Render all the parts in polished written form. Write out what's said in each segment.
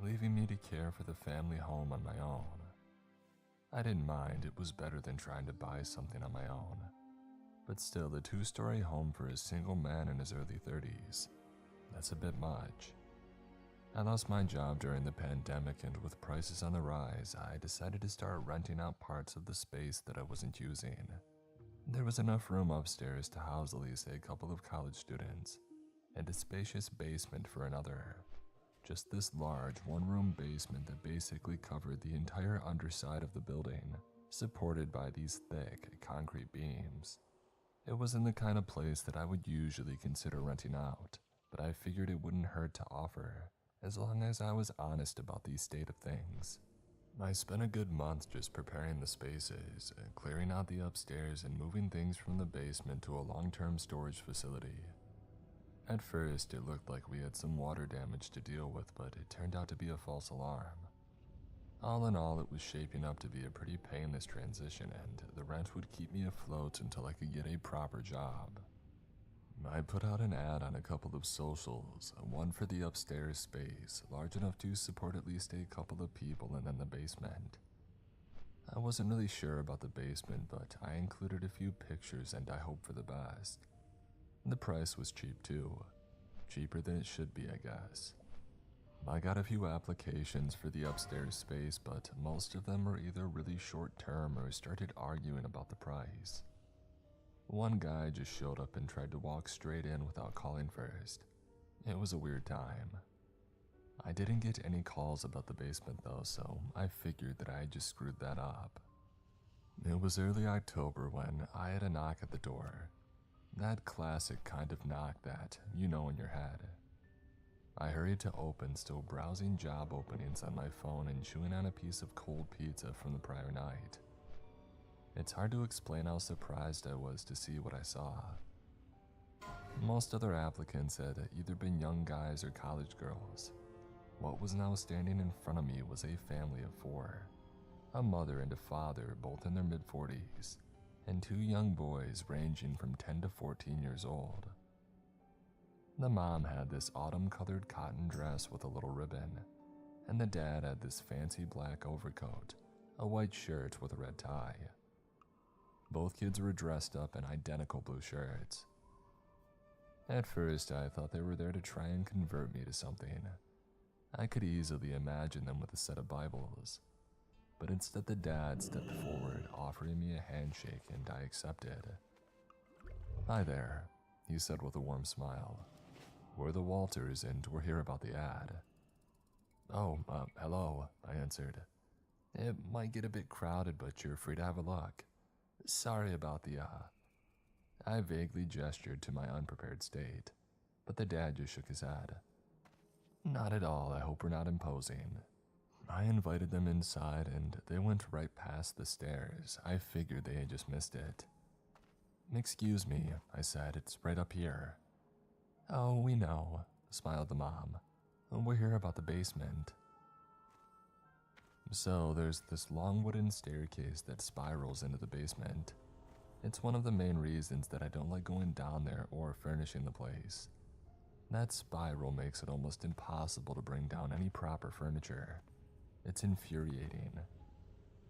leaving me to care for the family home on my own. I didn't mind, it was better than trying to buy something on my own. But still, a 2-story home for a single man in his early 30s, that's a bit much. I lost my job during the pandemic, and with prices on the rise, I decided to start renting out parts of the space that I wasn't using. There was enough room upstairs to house at least a couple of college students, and a spacious basement for another. Just this large, one-room basement that basically covered the entire underside of the building, supported by these thick, concrete beams. It wasn't the kind of place that I would usually consider renting out, but I figured it wouldn't hurt to offer, as long as I was honest about the state of things. I spent a good month just preparing the spaces, clearing out the upstairs and moving things from the basement to a long-term storage facility. At first, it looked like we had some water damage to deal with, but it turned out to be a false alarm. All in all, it was shaping up to be a pretty painless transition, and the rent would keep me afloat until I could get a proper job. I put out an ad on a couple of socials, one for the upstairs space, large enough to support at least a couple of people, and then the basement. I wasn't really sure about the basement, but I included a few pictures and I hoped for the best. The price was cheap too. Cheaper than it should be, I guess. I got a few applications for the upstairs space, but most of them were either really short-term or started arguing about the price. One guy just showed up and tried to walk straight in without calling first. It was a weird time. I didn't get any calls about the basement though, so I figured that I had just screwed that up. It was early October when I had a knock at the door. That classic kind of knock that you know in your head. I hurried to open, still browsing job openings on my phone and chewing on a piece of cold pizza from the prior night. It's hard to explain how surprised I was to see what I saw. Most other applicants had either been young guys or college girls. What was now standing in front of me was a family of 4. A mother and a father, both in their mid-40s, and 2 young boys ranging from 10 to 14 years old. The mom had this autumn-colored cotton dress with a little ribbon, and the dad had this fancy black overcoat, a white shirt with a red tie. Both kids were dressed up in identical blue shirts. At first, I thought they were there to try and convert me to something. I could easily imagine them with a set of Bibles. But instead, the dad stepped forward, offering me a handshake, and I accepted. "Hi there," he said with a warm smile. "We're the Walters, and we're here about the ad." "Oh, hello," I answered. "It might get a bit crowded, but you're free to have a look. Sorry about the, I vaguely gestured to my unprepared state, but the dad just shook his head. "Not at all, I hope we're not imposing." I invited them inside, and they went right past the stairs. I figured they had just missed it. "Excuse me," I said, "it's right up here." "Oh, we know," smiled the mom. "We're here about the basement." So there's this long wooden staircase that spirals into the basement. It's one of the main reasons that I don't like going down there or furnishing the place. That spiral makes it almost impossible to bring down any proper furniture. It's infuriating.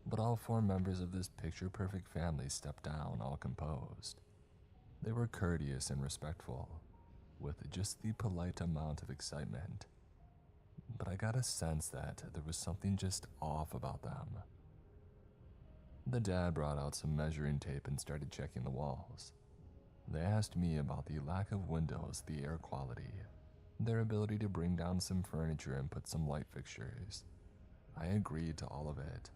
But all 4 members of this picture-perfect family stepped down, all composed. They were courteous and respectful, with just the polite amount of excitement. But I got a sense that there was something just off about them. The dad brought out some measuring tape and started checking the walls. They asked me about the lack of windows, the air quality, their ability to bring down some furniture and put some light fixtures. I agreed to all of it.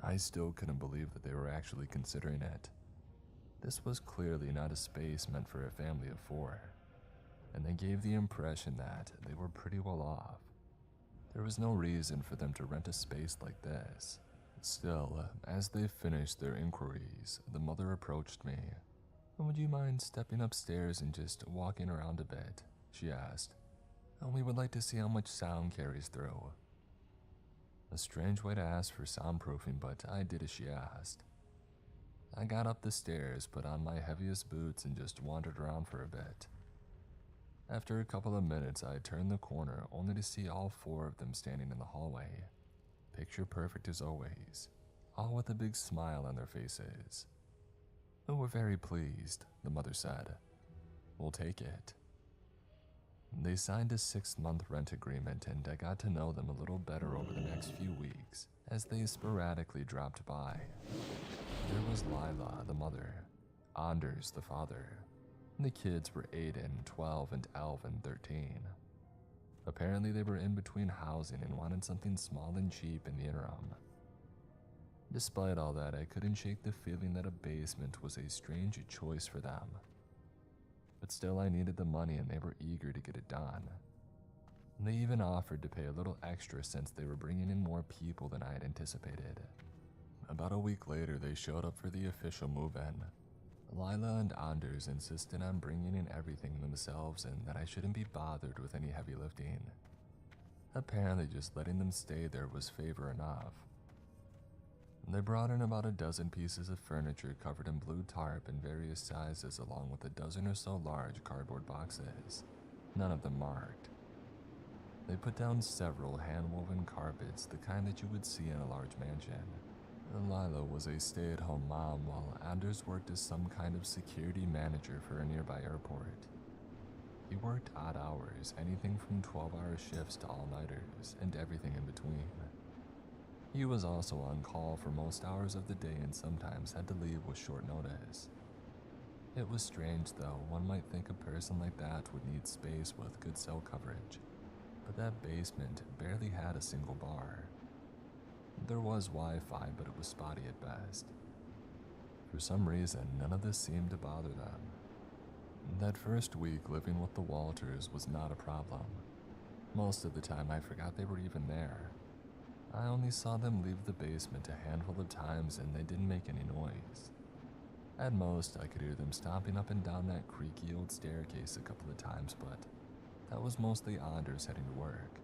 I still couldn't believe that they were actually considering it. This was clearly not a space meant for a family of 4, and they gave the impression that they were pretty well off. There was no reason for them to rent a space like this. Still, as they finished their inquiries, the mother approached me. "Would you mind stepping upstairs and just walking around a bit?" she asked. "We would like to see how much sound carries through." A strange way to ask for soundproofing, but I did as she asked. I got up the stairs, put on my heaviest boots, and just wandered around for a bit. After a couple of minutes, I turned the corner only to see all 4 of them standing in the hallway. Picture perfect as always, all with a big smile on their faces. "We're very pleased," the mother said. "We'll take it." They signed a 6-month rent agreement, and I got to know them a little better over the next few weeks as they sporadically dropped by. There was Lila, the mother, Anders, the father. The kids were Aiden, 12, and Alvin, 13. Apparently they were in between housing and wanted something small and cheap in the interim. Despite all that, I couldn't shake the feeling that a basement was a strange choice for them. But still, I needed the money and they were eager to get it done. They even offered to pay a little extra since they were bringing in more people than I had anticipated. About a week later, they showed up for the official move-in. Lila and Anders insisted on bringing in everything themselves and that I shouldn't be bothered with any heavy lifting. Apparently, just letting them stay there was favor enough. They brought in about a dozen pieces of furniture covered in blue tarp in various sizes, along with a dozen or so large cardboard boxes, none of them marked. They put down several hand-woven carpets, the kind that you would see in a large mansion. Lila was a stay-at-home mom, while Anders worked as some kind of security manager for a nearby airport. He worked odd hours, anything from 12-hour shifts to all-nighters, and everything in between. He was also on call for most hours of the day and sometimes had to leave with short notice. It was strange though, one might think a person like that would need space with good cell coverage, but that basement barely had a single bar. There was Wi-Fi, but it was spotty at best. For some reason, none of this seemed to bother them. That first week living with the Walters was not a problem. Most of the time I forgot they were even there. I only saw them leave the basement a handful of times and they didn't make any noise. At most, I could hear them stomping up and down that creaky old staircase a couple of times, but that was mostly Anders heading to work.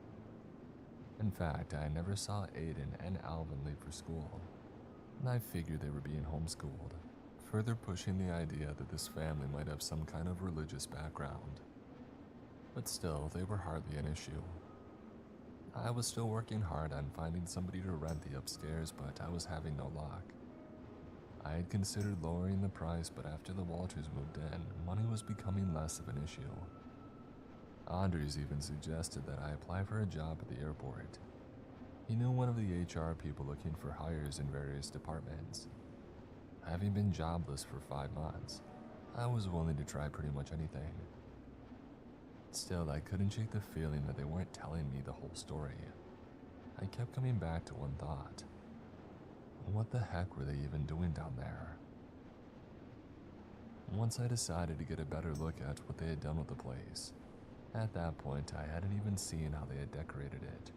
In fact, I never saw Aiden and Alvin leave for school, and I figured they were being homeschooled, further pushing the idea that this family might have some kind of religious background. But still, they were hardly an issue. I was still working hard on finding somebody to rent the upstairs, but I was having no luck. I had considered lowering the price, but after the Walters moved in, money was becoming less of an issue. Anders even suggested that I apply for a job at the airport. He knew one of the HR people looking for hires in various departments. Having been jobless for 5 months, I was willing to try pretty much anything. Still, I couldn't shake the feeling that they weren't telling me the whole story. I kept coming back to one thought. What the heck were they even doing down there? Once I decided to get a better look at what they had done with the place, at that point I hadn't even seen how they had decorated it.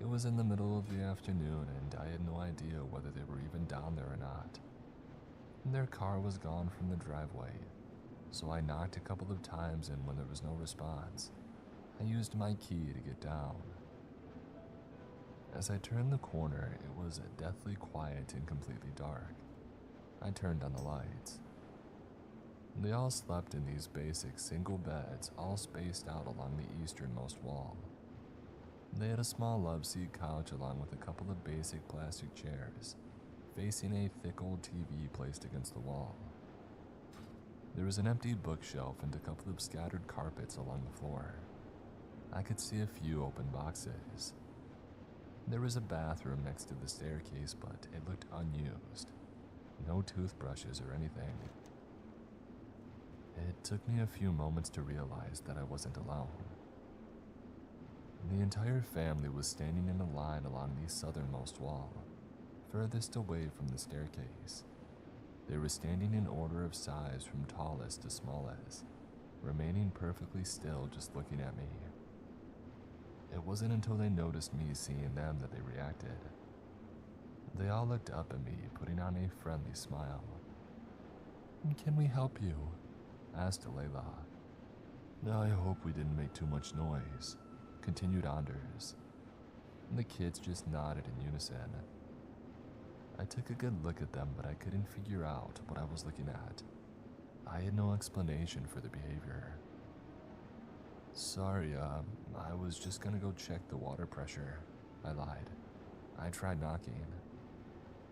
It was in the middle of the afternoon and I had no idea whether they were even down there or not. Their car was gone from the driveway, so I knocked a couple of times and when there was no response, I used my key to get down. As I turned the corner, it was deathly quiet and completely dark. I turned on the lights. They all slept in these basic single beds, all spaced out along the easternmost wall. They had a small loveseat couch along with a couple of basic plastic chairs, facing a thick old TV placed against the wall. There was an empty bookshelf and a couple of scattered carpets along the floor. I could see a few open boxes. There was a bathroom next to the staircase, but it looked unused. No toothbrushes or anything. It took me a few moments to realize that I wasn't alone. The entire family was standing in a line along the southernmost wall, furthest away from the staircase. They were standing in order of size from tallest to smallest, remaining perfectly still just looking at me. It wasn't until they noticed me seeing them that they reacted. They all looked up at me, putting on a friendly smile. "Can we help you?" asked Layla. "I hope we didn't make too much noise," continued Anders. The kids just nodded in unison. I took a good look at them, but I couldn't figure out what I was looking at. I had no explanation for their behavior. Sorry, I was just gonna go check the water pressure. I lied. I tried knocking.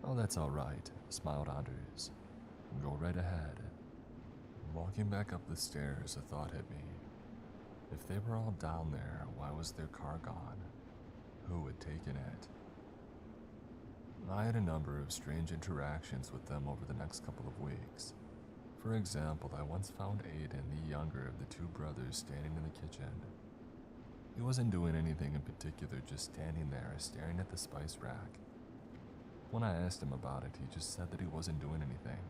Oh, that's alright, smiled Anders. Go right ahead. Walking back up the stairs, a thought hit me. If they were all down there, why was their car gone? Who had taken it? I had a number of strange interactions with them over the next couple of weeks. For example, I once found Aiden, the younger of the two brothers, standing in the kitchen. He wasn't doing anything in particular, just standing there, staring at the spice rack. When I asked him about it, he just said that he wasn't doing anything.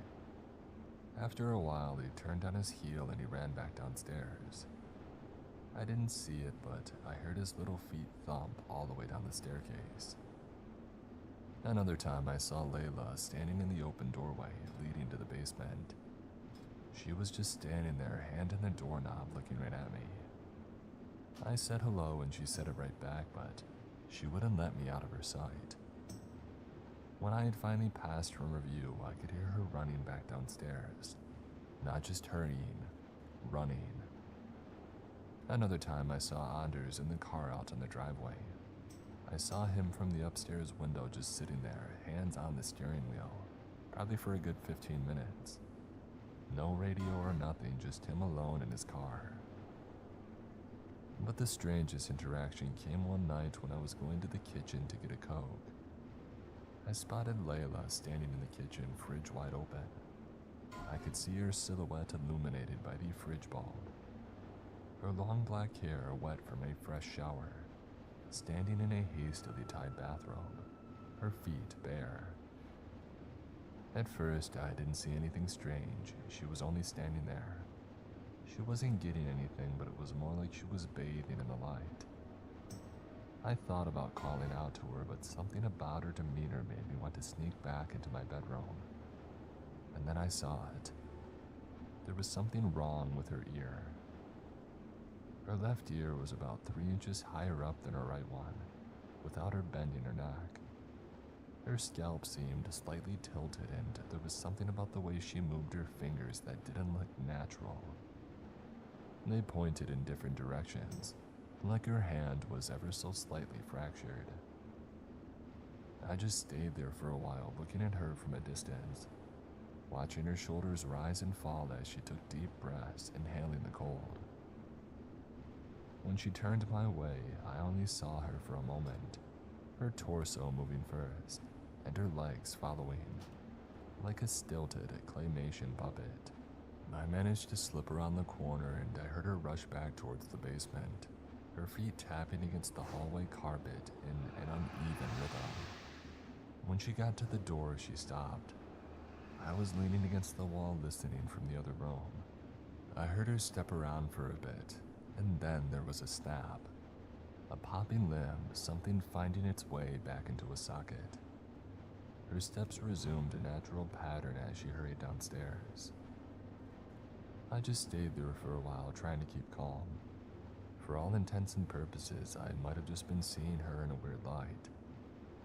After a while, he turned on his heel and he ran back downstairs. I didn't see it, but I heard his little feet thump all the way down the staircase. Another time, I saw Layla standing in the open doorway leading to the basement. She was just standing there, hand in the doorknob, looking right at me. I said hello and she said it right back, but she wouldn't let me out of her sight. When I had finally passed from her view, I could hear her running back downstairs. Not just hurrying, running. Another time, I saw Anders in the car out on the driveway. I saw him from the upstairs window just sitting there, hands on the steering wheel, probably for a good 15 minutes. No radio or nothing, just him alone in his car. But the strangest interaction came one night when I was going to the kitchen to get a Coke. I spotted Layla standing in the kitchen, fridge wide open. I could see her silhouette illuminated by the fridge bulb. Her long black hair wet from a fresh shower, standing in a hastily tied bathrobe, her feet bare. At first, I didn't see anything strange. She was only standing there. She wasn't getting anything, but it was more like she was bathing in the light. I thought about calling out to her, but something about her demeanor made me want to sneak back into my bedroom. And then I saw it. There was something wrong with her ear. Her left ear was about 3 inches higher up than her right one, without her bending her neck. Her scalp seemed slightly tilted, and there was something about the way she moved her fingers that didn't look natural. They pointed in different directions, like her hand was ever so slightly fractured. I just stayed there for a while, looking at her from a distance, watching her shoulders rise and fall as she took deep breaths, inhaling the cold. When she turned my way, I only saw her for a moment, her torso moving first, and her legs following, like a stilted claymation puppet. I managed to slip around the corner and I heard her rush back towards the basement, her feet tapping against the hallway carpet in an uneven rhythm. When she got to the door, she stopped. I was leaning against the wall listening from the other room. I heard her step around for a bit, and then there was a snap. A popping limb, something finding its way back into a socket. Her steps resumed a natural pattern as she hurried downstairs. I just stayed there for a while, trying to keep calm. For all intents and purposes, I might have just been seeing her in a weird light.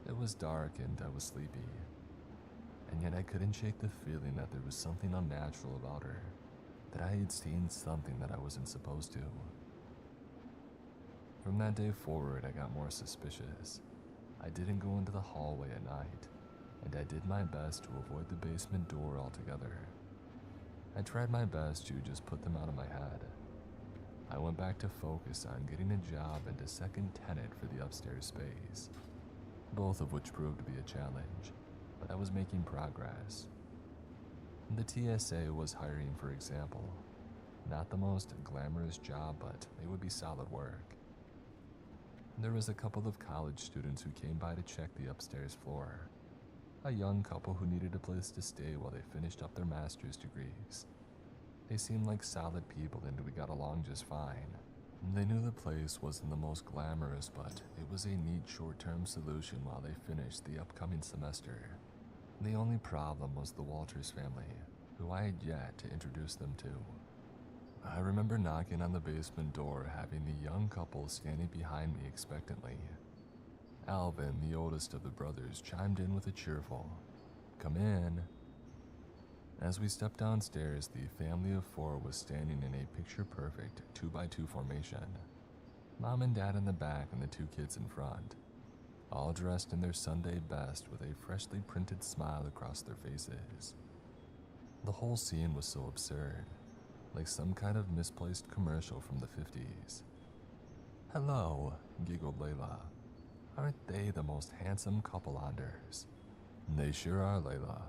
It was dark and I was sleepy. And yet I couldn't shake the feeling that there was something unnatural about her, that I had seen something that I wasn't supposed to. From that day forward, I got more suspicious. I didn't go into the hallway at night, and I did my best to avoid the basement door altogether. I tried my best to just put them out of my head. I went back to focus on getting a job and a second tenant for the upstairs space, both of which proved to be a challenge, but I was making progress. The TSA was hiring, for example. Not the most glamorous job, but it would be solid work. There was a couple of college students who came by to check the upstairs floor. A young couple who needed a place to stay while they finished up their master's degrees. They seemed like solid people and we got along just fine. They knew the place wasn't the most glamorous, but it was a neat short-term solution while they finished the upcoming semester. The only problem was the Walters family, who I had yet to introduce them to. I remember knocking on the basement door, having the young couple standing behind me expectantly. Alvin, the oldest of the brothers, chimed in with a cheerful, "Come in." As we stepped downstairs, the family of 4 was standing in a picture-perfect 2x2 formation. Mom and Dad in the back and the 2 kids in front, all dressed in their Sunday best with a freshly printed smile across their faces. The whole scene was so absurd, like some kind of misplaced commercial from the 50s. "Hello," giggled Layla. "Aren't they the most handsome couple Anders?" "They sure are, Layla.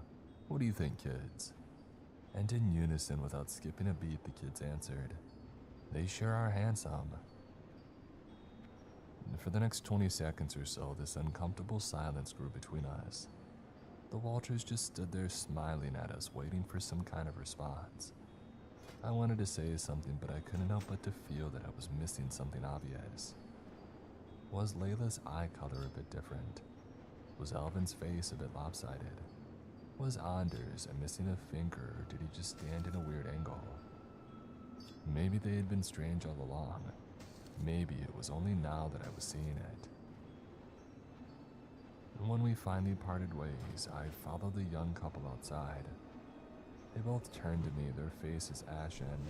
What do you think, kids?" And in unison, without skipping a beat, the kids answered, "They sure are handsome." For the next 20 seconds or so, this uncomfortable silence grew between us. The Walters just stood there smiling at us, waiting for some kind of response. I wanted to say something, but I couldn't help but to feel that I was missing something obvious. Was Layla's eye color a bit different? Was Alvin's face a bit lopsided? Was Anders missing a finger, or did he just stand in a weird angle? Maybe they had been strange all along. Maybe it was only now that I was seeing it. And when we finally parted ways, I followed the young couple outside. They both turned to me, their faces ashen.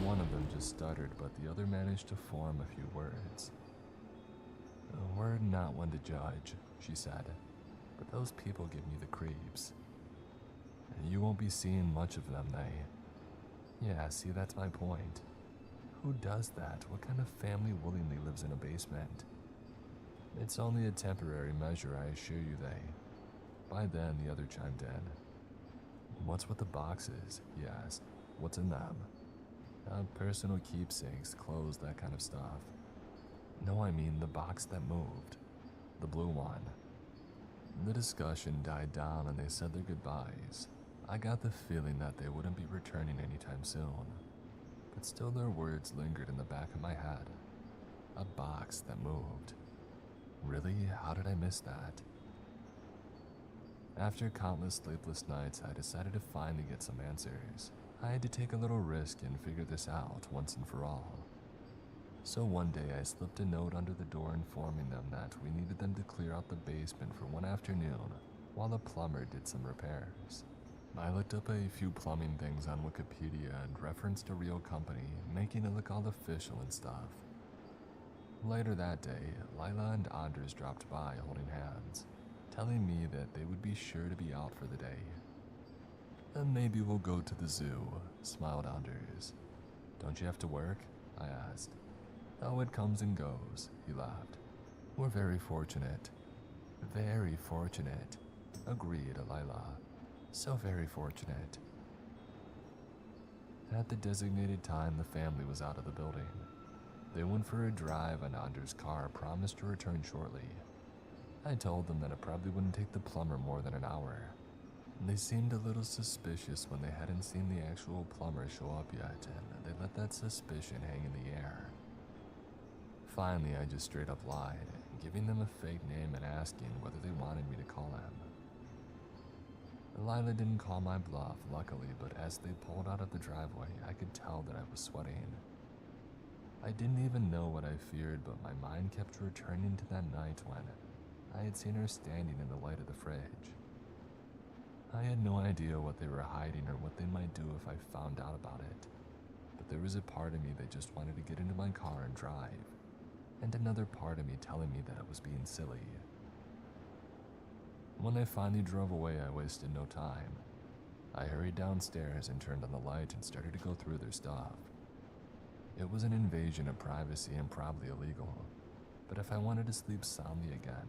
One of them just stuttered, but the other managed to form a few words. "We're not one to judge," she said, "but those people give me the creeps. You won't be seeing much of them, Yeah, see, that's my point. Who does that? What kind of family willingly lives in a basement? It's only a temporary measure, I assure you, By then, the other chimed in. "What's with the boxes?" he asked. "What's in them?" "Personal keepsakes, clothes, that kind of stuff." "No, I mean the box that moved. The blue one." The discussion died down and they said their goodbyes. I got the feeling that they wouldn't be returning anytime soon. But still their words lingered in the back of my head. A box that moved. Really? How did I miss that? After countless sleepless nights, I decided to finally get some answers. I had to take a little risk and figure this out once and for all. So one day I slipped a note under the door informing them that we needed them to clear out the basement for one afternoon while the plumber did some repairs. I looked up a few plumbing things on Wikipedia and referenced a real company, making it look all official and stuff. Later that day, Lila and Anders dropped by holding hands, telling me that they would be sure to be out for the day. "And maybe we'll go to the zoo," smiled Anders. "Don't you have to work?" I asked. "Oh, it comes and goes," he laughed. "We're very fortunate." "Very fortunate," agreed Lila. "So very fortunate." At the designated time, the family was out of the building. They went for a drive and Anders' car promised to return shortly. I told them that it probably wouldn't take the plumber more than an hour. They seemed a little suspicious when they hadn't seen the actual plumber show up yet, and they let that suspicion hang in the air. Finally, I just straight up lied, giving them a fake name and asking whether they wanted me to call him. Lila didn't call my bluff, luckily, but as they pulled out of the driveway, I could tell that I was sweating. I didn't even know what I feared, but my mind kept returning to that night when I had seen her standing in the light of the fridge. I had no idea what they were hiding or what they might do if I found out about it, but there was a part of me that just wanted to get into my car and drive, and another part of me telling me that I was being silly. When I finally drove away, I wasted no time. I hurried downstairs and turned on the light and started to go through their stuff. It was an invasion of privacy and probably illegal, but if I wanted to sleep soundly again,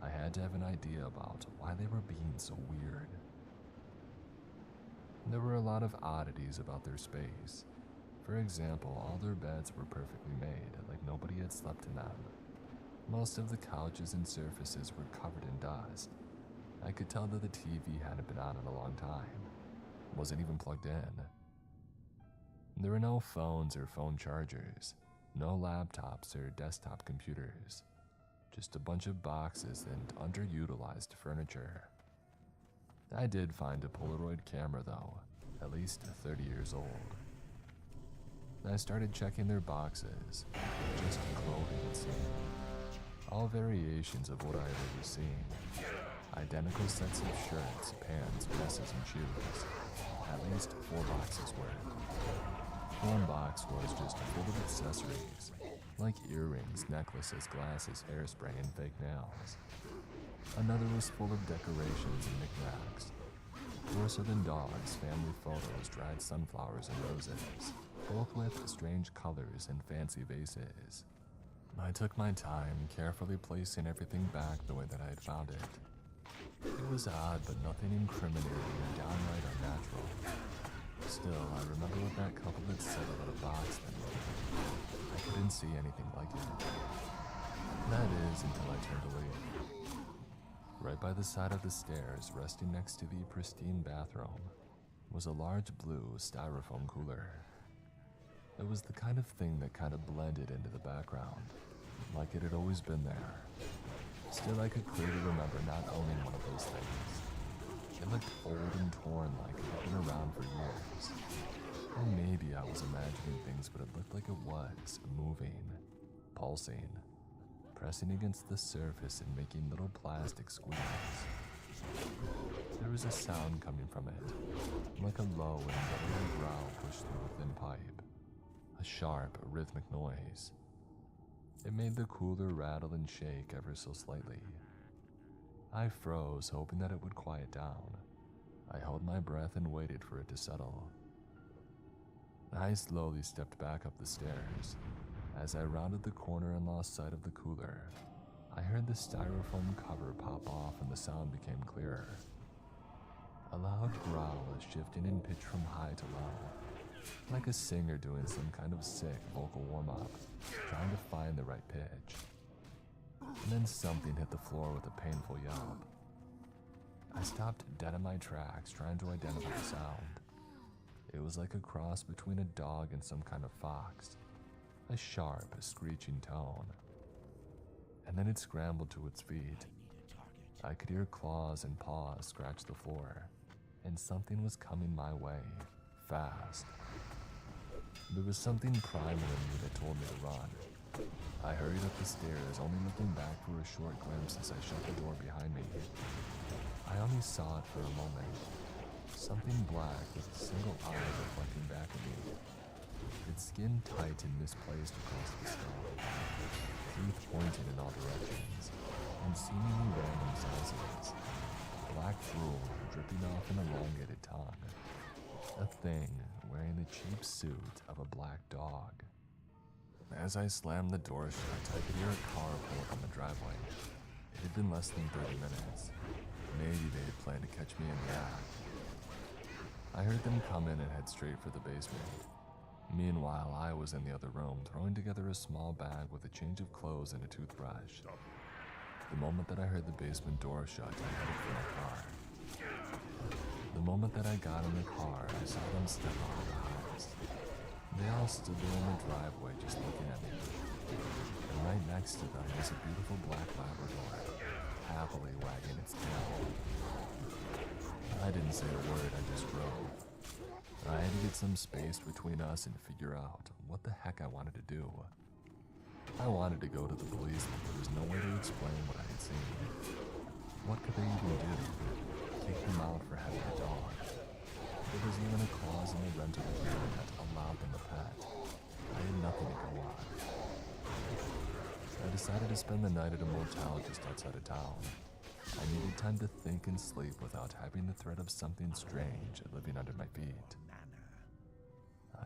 I had to have an idea about why they were being so weird. There were a lot of oddities about their space. For example, all their beds were perfectly made, like nobody had slept in them. Most of the couches and surfaces were covered in dust. I could tell that the TV hadn't been on in a long time. Wasn't even plugged in. There were no phones or phone chargers, no laptops or desktop computers. Just a bunch of boxes and underutilized furniture. I did find a Polaroid camera though, at least 30 years old. I started checking their boxes, just clothing it seemed. All variations of what I had ever seen. Identical sets of shirts, pants, dresses, and shoes. At least 4 boxes worth. One box was just full of accessories, like earrings, necklaces, glasses, hairspray, and fake nails. Another was full of decorations and knickknacks. Porcelain dogs, family photos, dried sunflowers, and roses, both with strange colors and fancy vases. I took my time, carefully placing everything back the way that I had found it. It was odd, but nothing incriminating or downright unnatural. Still, I remember what that couple had said about a box then. I couldn't see anything like it. That is, until I turned to leave. Right by the side of the stairs, resting next to the pristine bathroom, was a large blue styrofoam cooler. It was the kind of thing that kind of blended into the background, like it had always been there. Still, I could clearly remember not owning one of those things. It looked old and torn, like it had been around for years. Or maybe I was imagining things, but it looked like it was moving, pulsing, pressing against the surface and making little plastic squeaks. There was a sound coming from it, like a low and guttural growl pushed through a thin pipe. A sharp, rhythmic noise. It made the cooler rattle and shake ever so slightly. I froze, hoping that it would quiet down. I held my breath and waited for it to settle. I slowly stepped back up the stairs. As I rounded the corner and lost sight of the cooler, I heard the styrofoam cover pop off and the sound became clearer. A loud growl is shifting in pitch from high to low, like a singer doing some kind of sick vocal warm-up, trying to find the right pitch. And then something hit the floor with a painful yelp. I stopped dead in my tracks, trying to identify the sound. It was like a cross between a dog and some kind of fox. A sharp, screeching tone. And then it scrambled to its feet. I could hear claws and paws scratch the floor, and something was coming my way, fast. There was something primal in me that told me to run. I hurried up the stairs, only looking back for a short glimpse as I shut the door behind me. I only saw it for a moment. Something black with a single eye reflecting back at me. Its skin tight and misplaced across the skull. Teeth pointed in all directions, and seemingly random sizes. Black drool dripping off an elongated tongue. A thing wearing the cheap suit of a black dog. As I slammed the door shut, I could hear a car pull up on the driveway. It had been less than 30 minutes. Maybe they had planned to catch me in the act. I heard them come in and head straight for the basement. Meanwhile, I was in the other room, throwing together a small bag with a change of clothes and a toothbrush. The moment that I heard the basement door shut, I headed for my car. The moment that I got in the car, I saw them step out of the house. They all stood there in the driveway just looking at me. And right next to them was a beautiful black Labrador, happily wagging its tail. I didn't say a word, I just drove. I had to get some space between us and figure out what the heck I wanted to do. I wanted to go to the police, but there was no way to explain what I had seen. What could they even do? Kick him out for having a dog. There was even a clause in the rental agreement that allowed them a pet. I had nothing to go on. I decided to spend the night at a motel just outside of town. I needed time to think and sleep without having the threat of something strange living under my feet.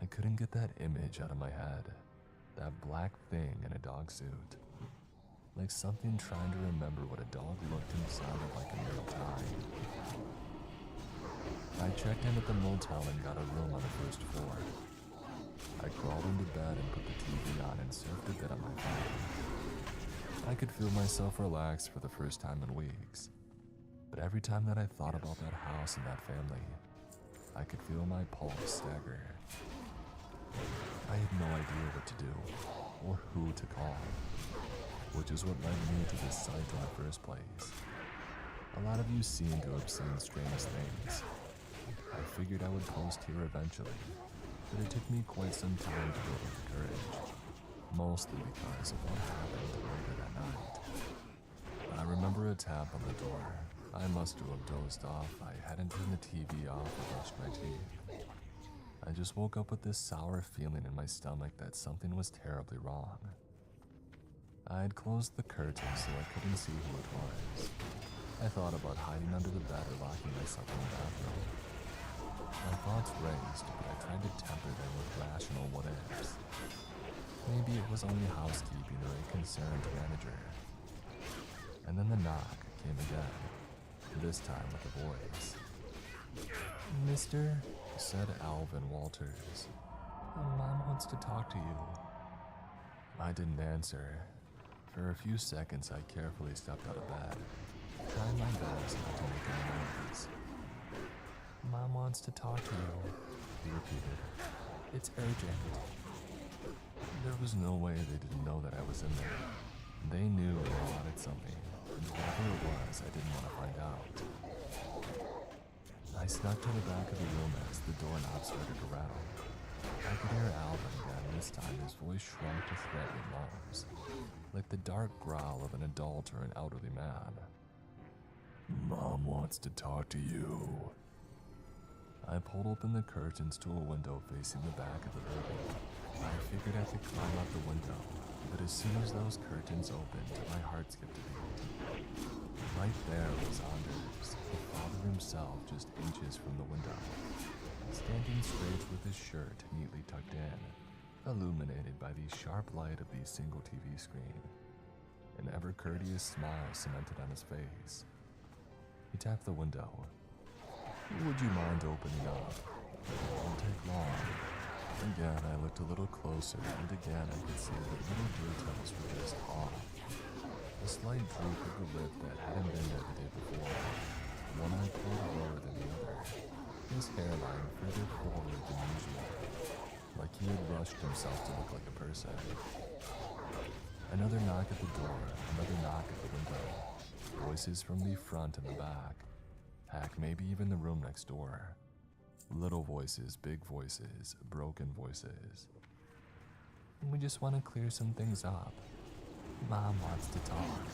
I couldn't get that image out of my head. That black thing in a dog suit. Like something trying to remember what a dog looked and sounded like in real time. I checked in at the motel and got a room on the first floor. I crawled into bed and put the TV on and surfed a bit on my phone. I could feel myself relax for the first time in weeks. But every time that I thought about that house and that family, I could feel my pulse stagger. I had no idea what to do, or who to call, which is what led me to this site in the first place. A lot of you seem to have seen strange things. I figured I would post here eventually, but it took me quite some time to build up the courage, mostly because of what happened later that night. I remember a tap on the door, I must have dozed off. I hadn't turned the TV off or brushed my teeth. I just woke up with this sour feeling in my stomach that something was terribly wrong. I had closed the curtain so I couldn't see who it was. I thought about hiding under the bed or locking myself in the bathroom. My thoughts raced, but I tried to temper them with rational what-ifs. Maybe it was only housekeeping or a concerned manager. And then the knock came again, this time with a voice. "Mister," said Alvin Walters, "Mom wants to talk to you." I didn't answer. For a few seconds, I carefully stepped out of bed, trying my best not to make any noise. "Mom wants to talk to you," he repeated. "It's urgent." There was no way they didn't know that I was in there. They knew I wanted something, and whatever it was, I didn't want to find out. I snuck to the back of the room as the doorknob started to rattle. I could hear Alvin again, this time his voice shrunk to threatening moans, like the dark growl of an adult or an elderly man. "Mom wants to talk to you." I pulled open the curtains to a window facing the back of the building. I figured I could climb out the window, but as soon as those curtains opened, my heart skipped a beat. Right there was Anders, the father himself, just inches from the window, standing straight with his shirt neatly tucked in, illuminated by the sharp light of the single TV screen. An ever-courteous smile cemented on his face. He tapped the window. "Would you mind opening up? It won't take long." Again, I looked a little closer, and again I could see that little details were just off. A slight droop of the lip that hadn't been there the day before, one eye pulled lower than the other, his hairline further forward than usual, like he had rushed himself to look like a person. Another knock at the door, another knock at the window, voices from the front and the back, heck, maybe even the room next door. Little voices, big voices, broken voices. "We just want to clear some things up. Mom wants to talk."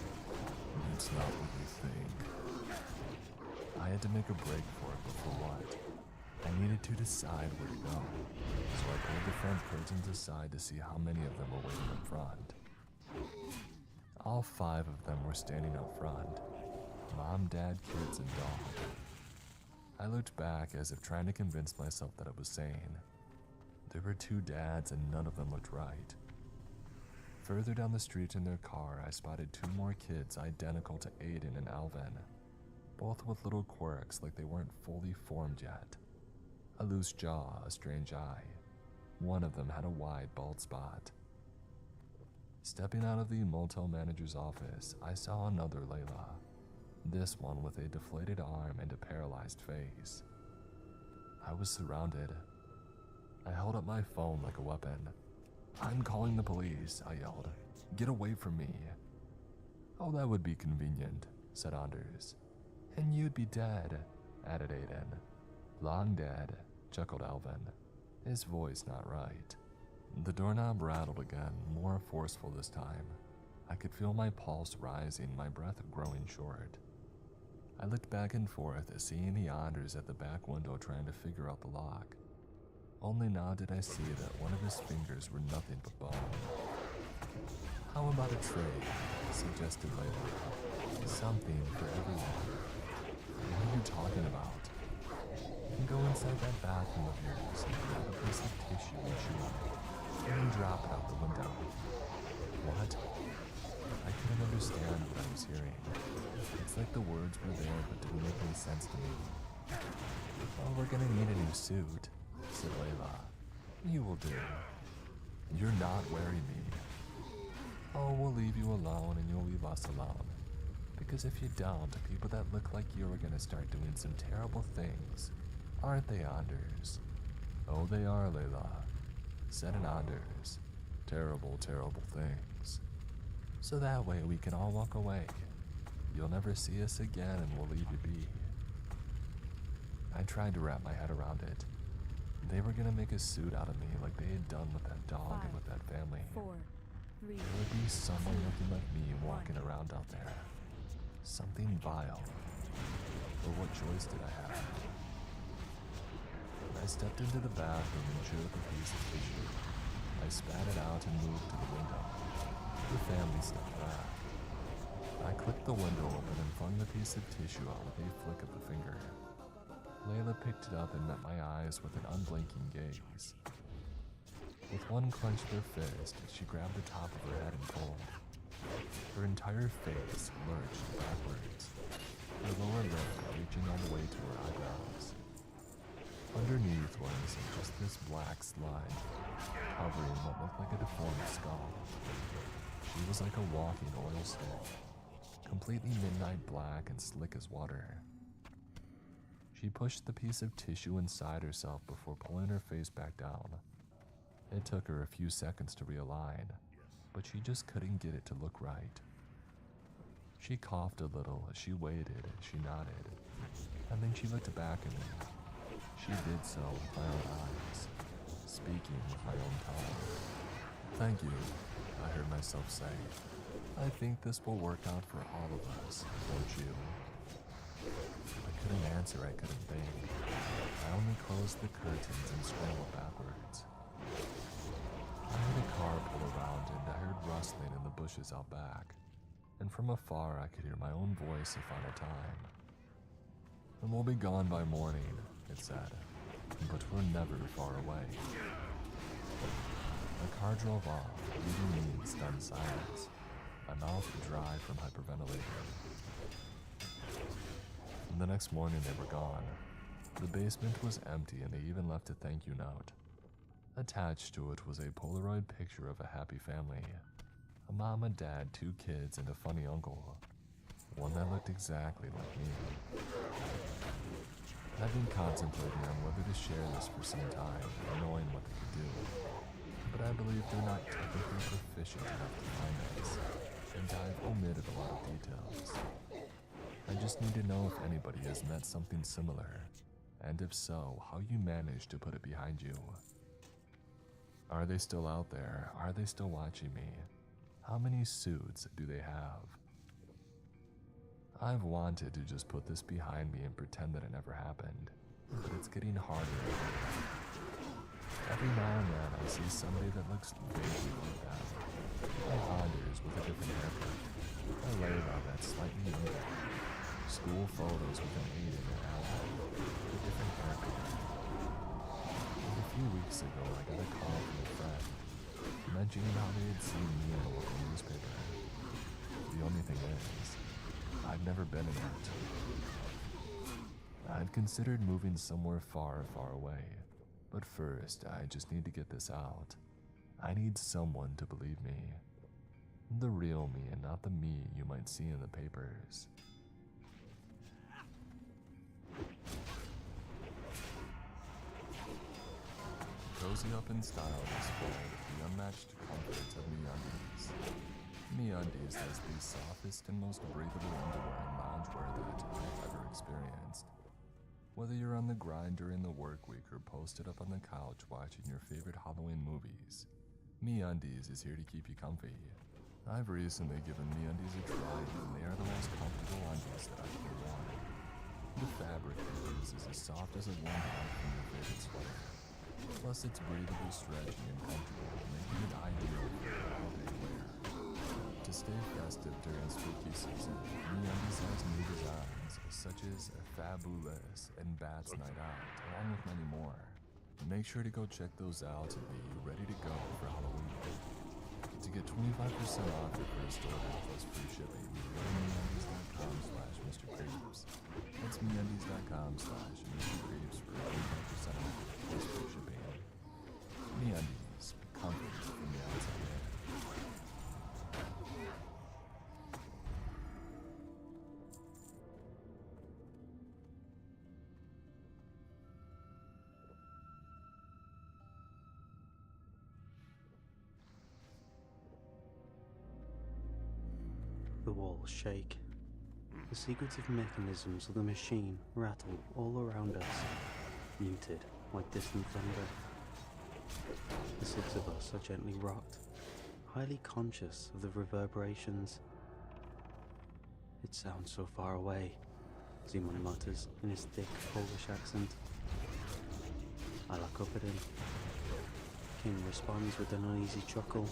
"It's not what you think." I had to make a break for it, but for what? I needed to decide where to go, so I pulled the front curtains aside to see how many of them were waiting up front. All 5 of them were standing up front. Mom, Dad, kids, and dog. I looked back as if trying to convince myself that I was sane. There were 2 dads and none of them looked right. Further down the street in their car, I spotted 2 more kids identical to Aiden and Alvin, both with little quirks like they weren't fully formed yet. A loose jaw, a strange eye. One of them had a wide bald spot. Stepping out of the motel manager's office, I saw another Layla. This one with a deflated arm and a paralyzed face. I was surrounded. I held up my phone like a weapon. "I'm calling the police," I yelled. "Get away from me." "Oh, that would be convenient," said Anders. "And you'd be dead," added Aiden. "Long dead," chuckled Alvin, his voice not right. The doorknob rattled again, more forceful this time. I could feel my pulse rising, my breath growing short. I looked back and forth, seeing the Anders at the back window trying to figure out the lock. Only now did I see that one of his fingers were nothing but bone. "How about a trade?" suggested Layla. "Something for everyone." "What are you talking about?" "Go inside that bathroom of yours and grab a piece of tissue and chew on it, and then drop it out the window." "What?" I couldn't understand what I was hearing. It's like the words were there but didn't make any sense to me. "Oh, we're gonna need a new suit," said Layla. "You will do." "You're not wearing me." "Oh, we'll leave you alone and you'll leave us alone. Because if you don't, people that look like you are gonna start doing some terrible things. Aren't they, Anders?" "Oh, they are, Layla," said an Anders. "Terrible, terrible things. So that way we can all walk away. You'll never see us again and we'll leave you be." I tried to wrap my head around it. They were gonna make a suit out of me like they had done with that dog and with that family. 4, 3, There would be someone looking like me walking around out there. Something vile. but what choice did I have? I stepped into the bathroom and chewed up a piece of tissue. I spat it out and moved to the window. The family stepped back. I clicked the window open and flung the piece of tissue out with a flick of the finger. Layla picked it up and met my eyes with an unblinking gaze. With one clenched her fist, she grabbed the top of her head and pulled. Her entire face lurched backwards, her lower lip reaching all the way to her eyebrows. Underneath was just this black slime, covering what looked like a deformed skull. She was like a walking oil stick, completely midnight black and slick as water. She pushed the piece of tissue inside herself before pulling her face back down. It took her a few seconds to realign, but she just couldn't get it to look right. She coughed a little as she waited, she nodded, and then she looked back at me. She did so with my own eyes, speaking with my own tongue. "Thank you," I heard myself say. "I think this will work out for all of us, won't you?" I couldn't answer, I couldn't think. I only closed the curtains and scrambled backwards. I heard a car pull around and I heard rustling in the bushes out back, and from afar I could hear my own voice a final time. "And we'll be gone by morning," it said, "but we're never far away." The car drove off, leaving me in stunned silence, my mouth dry from hyperventilating. The next morning they were gone. The basement was empty and they even left a thank you note. Attached to it was a Polaroid picture of a happy family. A mom and dad, 2 kids, and a funny uncle. One that looked exactly like me. I've been contemplating on whether to share this for some time, knowing what they could do. But I believe they're not technically proficient enough to find us, and I've omitted a lot of details. I just need to know if anybody has met something similar, and if so, how you managed to put it behind you. Are they still out there? Are they still watching me? How many suits do they have? I've wanted to just put this behind me and pretend that it never happened, but it's getting harder and harder. Every now and then I see somebody that looks vaguely like that. My Anders with a different haircut. A Layla that's slightly younger. School photos with an Aiden and Ally with a different haircut. And a few weeks ago I got a call from a friend mentioning how they had seen me in a local newspaper. The only thing is, I've never been in it. I've considered moving somewhere far, far away, but first I just need to get this out. I need someone to believe me. The real me and not the me you might see in the papers. Cozy up in style displayed the unmatched comforts of MeUndies. MeUndies has the softest and most breathable underwear and loungewear that I've ever experienced. Whether you're on the grind during the work week or posted up on the couch watching your favorite Halloween movies, MeUndies is here to keep you comfy. I've recently given MeUndies a try and they are the most comfortable undies that I've ever worn. The fabric they use is as soft as a warm hug from your favorite sweater. Plus it's breathable, stretchy, and comfortable, making it ideal for all-day wear. To stay festive during spooky season, MeUndies has new designs such as Fabulous and Bats Night Out, along with many more. Make sure to go check those out and be ready to go for Halloween. To get 25% off your first order plus free shipping, go to MeUndies.com/MrCreeps. That's MeUndies.com/MrCreeps for 25% off plus free shipping. MeUndies, comfort from the outside in. The walls shake. The secretive mechanisms of the machine rattle all around us, muted like distant thunder. The 6 of us are gently rocked, highly conscious of the reverberations. It sounds so far away, Simon mutters in his thick Polish accent. I look up at him. Kim responds with an uneasy chuckle.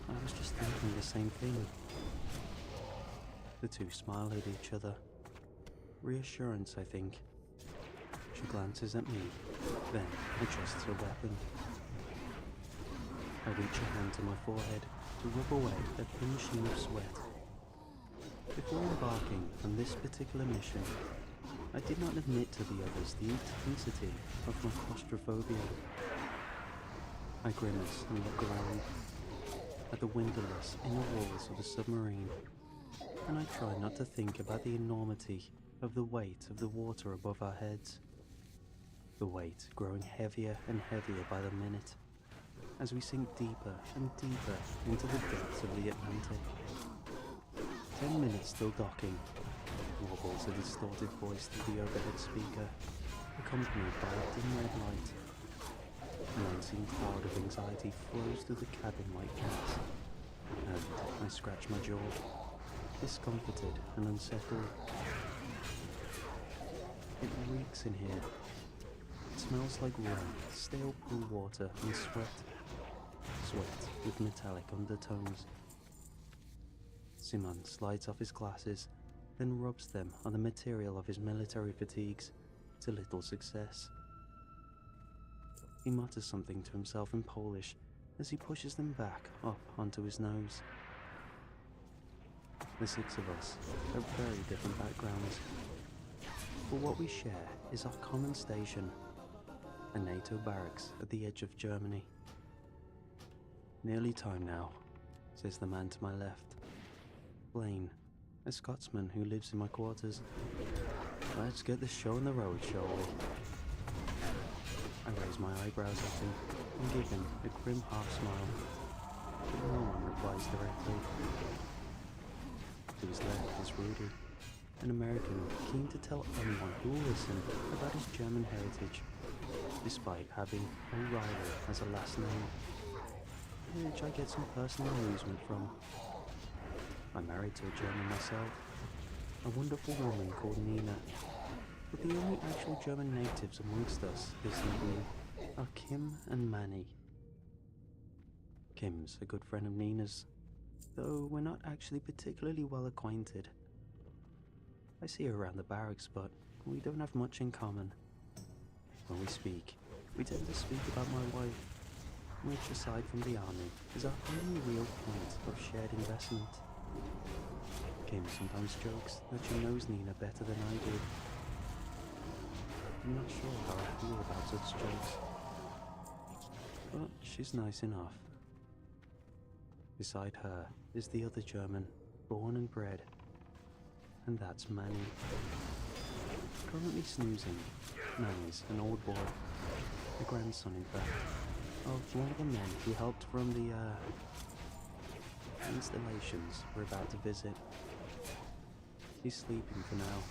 I was just thinking the same thing. The two smile at each other. Reassurance, I think. She glances at me, then adjusts her weapon. I reach a hand to my forehead to rub away a thin sheen of sweat. Before embarking on this particular mission, I did not admit to the others the intensity of my claustrophobia. I grimace and look around at the windowless inner walls of a submarine, and I try not to think about the enormity of the weight of the water above our heads. The weight growing heavier and heavier by the minute, as we sink deeper and deeper into the depths of the Atlantic. 10 minutes still docking, warbles a distorted voice through the overhead speaker, accompanied by a dim red light. An unseen cloud of anxiety flows through the cabin like gas, and I scratch my jaw, discomforted and unsettled. It reeks in here. It smells like rum, stale pool water and sweat. Sweat with metallic undertones. Simon slides off his glasses, then rubs them on the material of his military fatigues, to little success. He mutters something to himself in Polish as he pushes them back up onto his nose. The six of us have very different backgrounds, but what we share is our common station, a NATO barracks at the edge of Germany. Nearly time now, says the man to my left. Blaine, a Scotsman who lives in my quarters. Let's get this show on the road, shall we? I raise my eyebrows at him and give him a grim half-smile, but no one replies directly. To his left is Rudy, an American keen to tell anyone who will listen about his German heritage, despite having O'Reilly as a last name, which I get some personal amusement from. I'm married to a German myself, a wonderful woman called Nina, but the only actual German natives amongst us this evening are Kim and Manny. Kim's a good friend of Nina's, though we're not actually particularly well acquainted. I see her around the barracks, but we don't have much in common. When we speak, we tend to speak about my wife, which aside from the army, is our only real point of shared investment. Kim sometimes jokes that she knows Nina better than I do. I'm not sure how I feel about such jokes, but she's nice enough. Beside her is the other German, born and bred, and that's Manny. Currently snoozing, Manny's an old boy, a grandson in fact, of one of the men who helped run the installations we're about to visit. He's sleeping for now.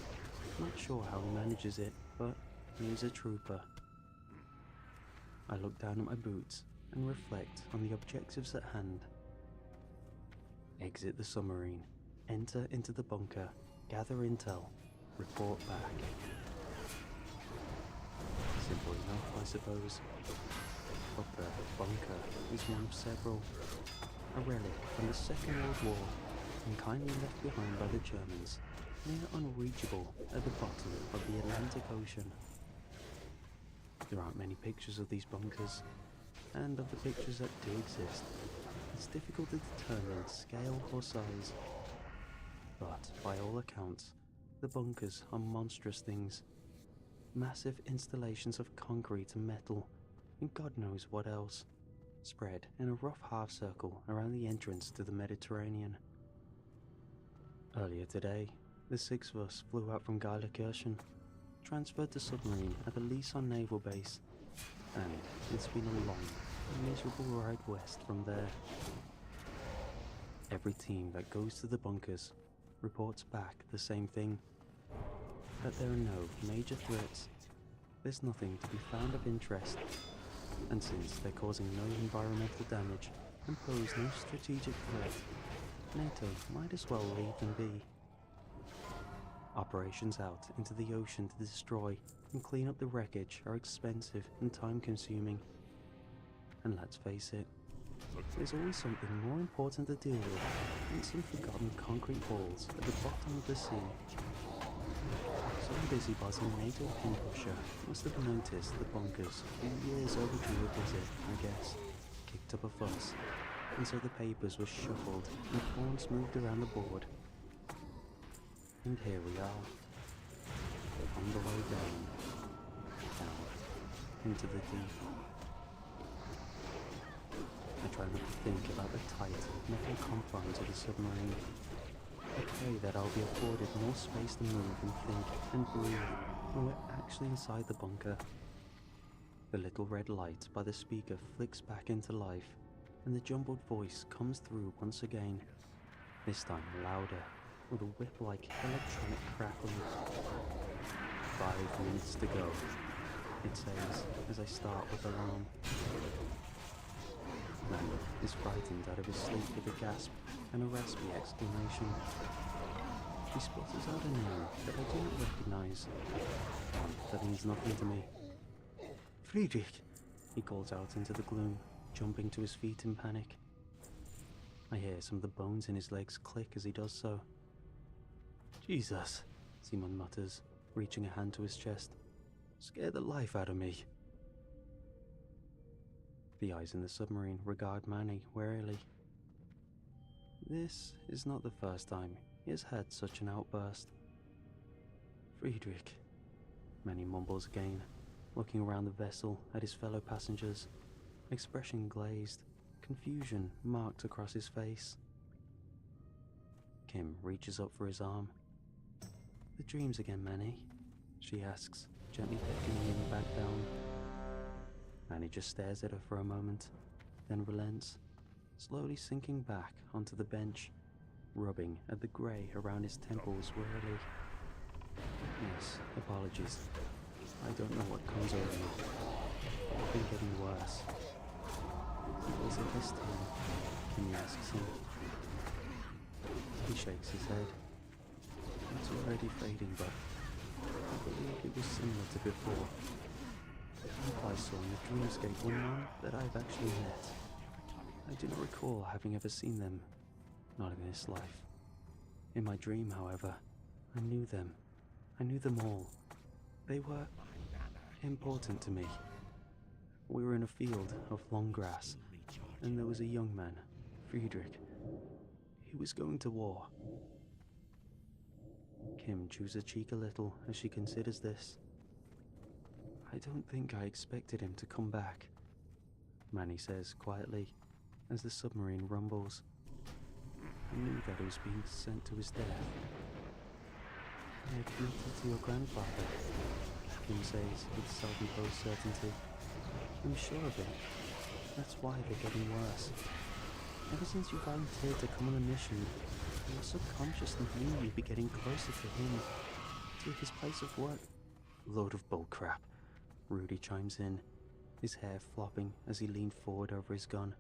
Not sure how he manages it, but he's a trooper. I look down at my boots and reflect on the objectives at hand. Exit the submarine, enter into the bunker, gather intel, report back. Simple enough, I suppose. But the bunker is one of several. A relic from the Second World War, and kindly left behind by the Germans, near unreachable at the bottom of the Atlantic Ocean. There aren't many pictures of these bunkers, and of the pictures that do exist, it's difficult to determine scale or size. But by all accounts, the bunkers are monstrous things. Massive installations of concrete and metal, and God knows what else, spread in a rough half-circle around the entrance to the Mediterranean. Earlier today, the six of us flew out from Gelsenkirchen, transferred to submarine at the Lisan Naval Base, and it's been a long, miserable ride west from there. Every team that goes to the bunkers reports back the same thing, that there are no major threats, there's nothing to be found of interest, and since they're causing no environmental damage and pose no strategic threat, NATO might as well leave them be. Operations out into the ocean to destroy and clean up the wreckage are expensive and time-consuming. And let's face it, there's always something more important to deal with than some forgotten concrete walls at the bottom of the sea. Some busybody NATO pinpusher must have noticed the bunkers a years overdue a visit, I guess, kicked up a fuss, and so the papers were shuffled and pawns moved around the board. And here we are, on the way down, into the deep. I try not to think about the tight metal confines of the submarine. I pray that I'll be afforded more space to move and think and breathe when we're actually inside the bunker. The little red light by the speaker flicks back into life, and the jumbled voice comes through once again, this time louder, with a whip-like electronic crackling. 5 minutes to go, it says as I start with alarm. Randy is frightened out of his sleep with a gasp and a raspy exclamation. He sputters out a name that I do not recognize, one that means nothing to me. Friedrich, he calls out into the gloom, jumping to his feet in panic. I hear some of the bones in his legs click as he does so. Jesus, Simon mutters, reaching a hand to his chest. Scare the life out of me. The eyes in the submarine regard Manny warily. This is not the first time he has had such an outburst. Friedrich, Manny mumbles again, looking around the vessel at his fellow passengers, expression glazed, confusion marked across his face. Kim reaches up for his arm. The dreams again, Manny? She asks, gently beckoning him back down. Manny just stares at her for a moment, then relents, slowly sinking back onto the bench, rubbing at the grey around his temples wearily. Yes, apologies. I don't know what comes over me. I've been getting worse. Was it this time? Kim asks him. He shakes his head. It's already fading, but I believe it was similar to before. The people I saw in the dreamscape were none that I've actually met. I do not recall having ever seen them, not in this life. In my dream, however, I knew them. I knew them all. They were important to me. We were in a field of long grass, and there was a young man, Friedrich. He was going to war. Kim chews her cheek a little as she considers this. I don't think I expected him to come back, Manny says quietly, as the submarine rumbles. I knew that he was being sent to his death. I had committed to your grandfather, Kim says with self-imposed certainty. I'm sure of it. That's why they're getting worse. Ever since you volunteered to come on a mission, your subconsciously knew you'd be getting closer to him, to his place of work. Load of bullcrap, Rudy chimes in, his hair flopping as he leaned forward over his gun.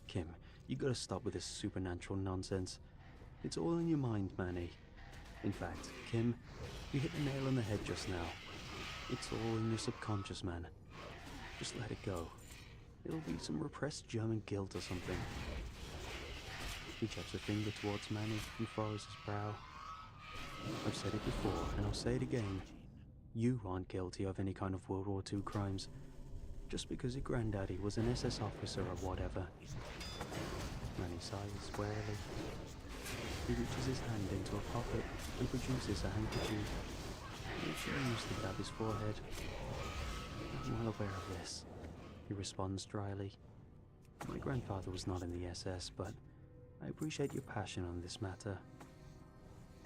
Kim, you gotta stop with this supernatural nonsense. It's all in your mind, Manny. In fact, Kim, you hit the nail on the head just now. It's all in your subconscious, man. Just let it go. It'll be some repressed German guilt or something. He jabs a finger towards Manny and furrows his brow. I've said it before, and I'll say it again. You aren't guilty of any kind of World War II crimes, just because your granddaddy was an SS officer or whatever. Manny sighs warily. He reaches his hand into a pocket and produces a handkerchief, which he used to dab his forehead. I'm well aware of this, he responds dryly. My grandfather was not in the SS, but I appreciate your passion on this matter.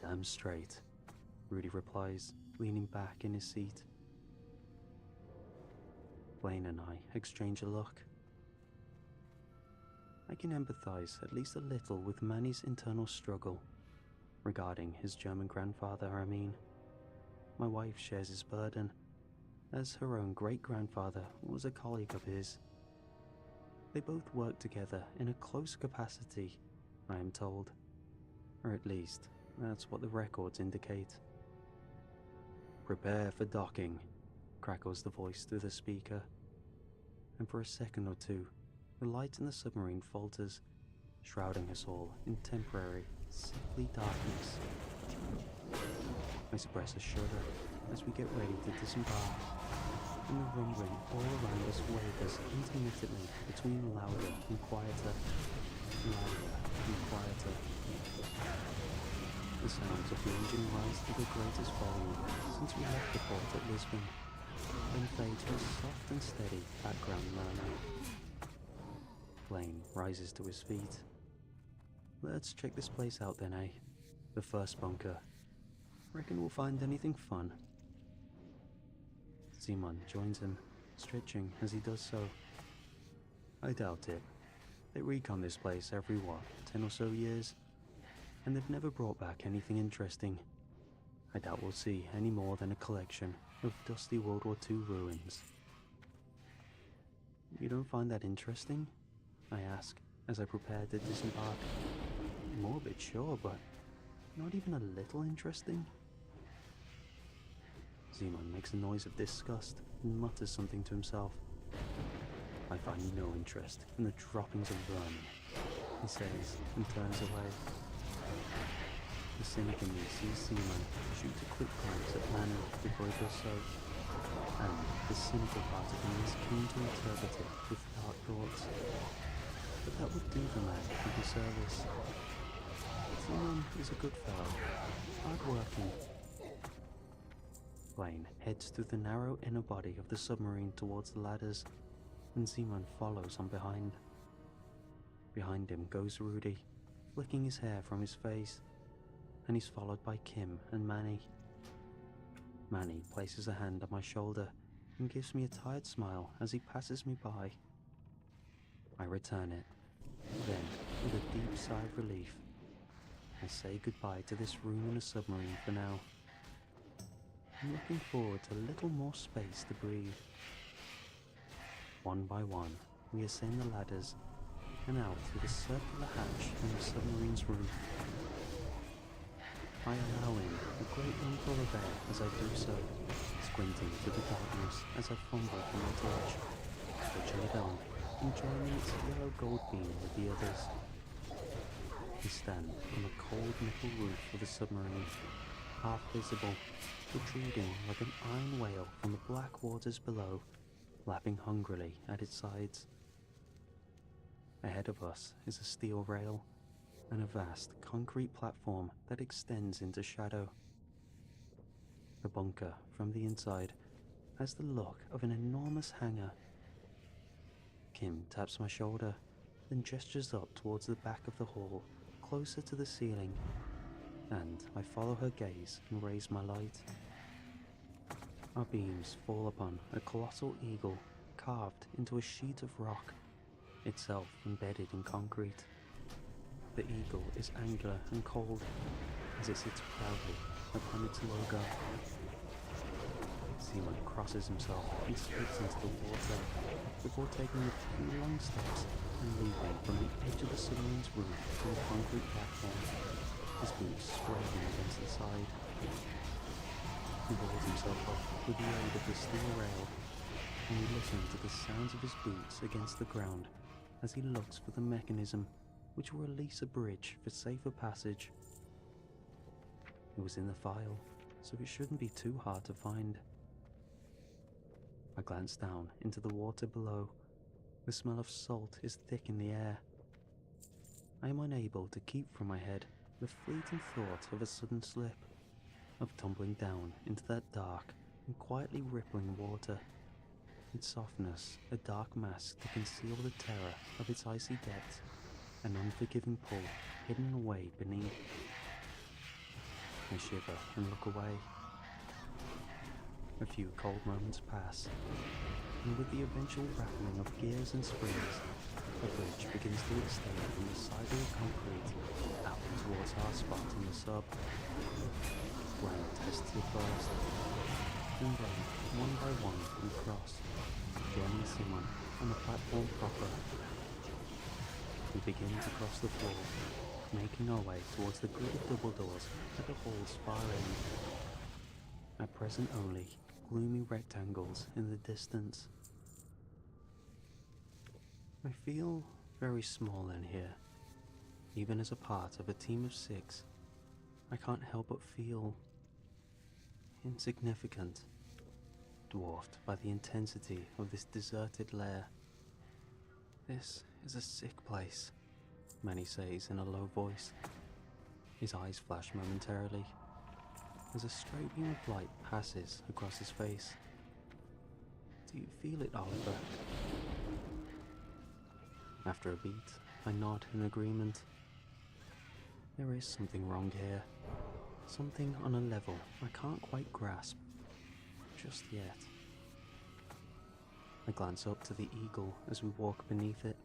Damn straight, Rudy replies, leaning back in his seat. Blaine and I exchange a look. I can empathize at least a little with Manny's internal struggle. Regarding his German grandfather, I mean. My wife shares his burden, as her own great-grandfather was a colleague of his. They both worked together in a close capacity, I am told. Or at least, That's what the records indicate. "Prepare for docking," crackles the voice through the speaker. And for a second or two, the light in the submarine falters, shrouding us all in temporary, sickly darkness. I suppress a shudder as we get ready to disembark, and the rumbling all around us wavers intermittently between louder and quieter, louder and quieter. The sounds of the engine rise to the greatest volume since we left the port at Lisbon, then fade to a soft and steady background murmur. Blaine rises to his feet. "Let's check this place out then, eh? The first bunker. Reckon we'll find anything fun." Simon joins him, stretching as he does so. "I doubt it. They recon this place every, 10 or so years? And they've never brought back anything interesting. I doubt we'll see any more than a collection of dusty World War II ruins." "You don't find that interesting?" I ask as I prepare to disembark. "Morbid, sure, but not even a little interesting?" Simon makes a noise of disgust and mutters something to himself. "I find no interest in the droppings of vermin," he says and turns away. The cynic in me sees Simon shoot a quick glance at Manu before he does so, and the cynical part of me is keen to interpret it with dark thoughts. But that would do the man a disservice. Simon is a good fellow, hard-working. Blaine heads through the narrow inner body of the submarine towards the ladders, and Simon follows on behind. Behind him goes Rudy, flicking his hair from his face, and he's followed by Kim and Manny. Manny places a hand on my shoulder and gives me a tired smile as he passes me by. I return it. Then, with a deep sigh of relief, I say goodbye to this room in a submarine for now. I'm looking forward to a little more space to breathe. One by one, we ascend the ladders and out through the circular hatch in the submarine's roof. I allow in a great lungful of air as I do so, squinting through the darkness as I fumble for my torch, switching it on and joining its yellow gold beam with the others. We stand on the cold metal roof of the submarine, half visible, protruding like an iron whale from the black waters below, lapping hungrily at its sides. Ahead of us is a steel rail and a vast concrete platform that extends into shadow. The bunker, from the inside, has the look of an enormous hangar. Kim taps my shoulder, then gestures up towards the back of the hall, closer to the ceiling, and I follow her gaze and raise my light. Our beams fall upon a colossal eagle carved into a sheet of rock, itself embedded in concrete. The eagle is angular and cold as it sits proudly upon its logo. Simon crosses himself and slips into the water before taking a few long steps and leaping from the edge of the submarine's roof to the concrete platform, his boots scraping against the side. He rolls himself up with the aid of the steel rail, and we listen to the sounds of his boots against the ground as he looks for the mechanism which will release a bridge for safer passage. It was in the file, so it shouldn't be too hard to find. I glance down into the water below. The smell of salt is thick in the air. I am unable to keep from my head the fleeting thought of a sudden slip, of tumbling down into that dark and quietly rippling water, its softness a dark mask to conceal the terror of its icy depths, an unforgiving pull hidden away beneath. I shiver and look away. A few cold moments pass, and with the eventual rattling of gears and springs, the bridge begins to extend from the side of the concrete out towards our spot in the sub. Blaine tests it first, and then, one by one, we cross, joining Simon on the platform proper. We begin to cross the floor, making our way towards the grid of double doors at the hall's far end. At present only, gloomy rectangles in the distance. I feel very small in here. Even as a part of a team of 6, I can't help but feel insignificant, dwarfed by the intensity of this deserted lair. This is a sick place, Manny says in a low voice. His eyes flash momentarily as a straight beam of light passes across his face. Do you feel it, Oliver? After a beat, I nod in agreement. There is something wrong here. Something on a level I can't quite grasp. Just yet. I glance up to the eagle as we walk beneath it.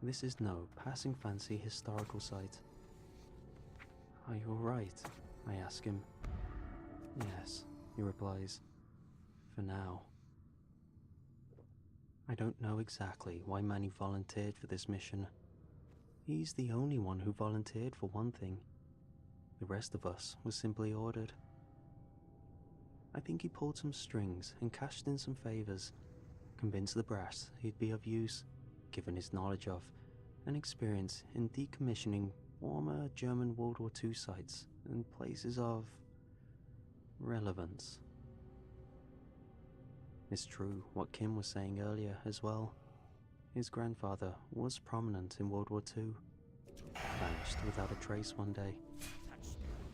This is no passing fancy historical site. Are you alright? I ask him. Yes, he replies. For now. I don't know exactly why Manny volunteered for this mission. He's the only one who volunteered for one thing. The rest of us was simply ordered. I think he pulled some strings and cashed in some favors, convinced the brass he'd be of use, given his knowledge of and experience in decommissioning former German World War II sites and places of relevance. It's true what Kim was saying earlier as well. His grandfather was prominent in World War II, vanished without a trace one day.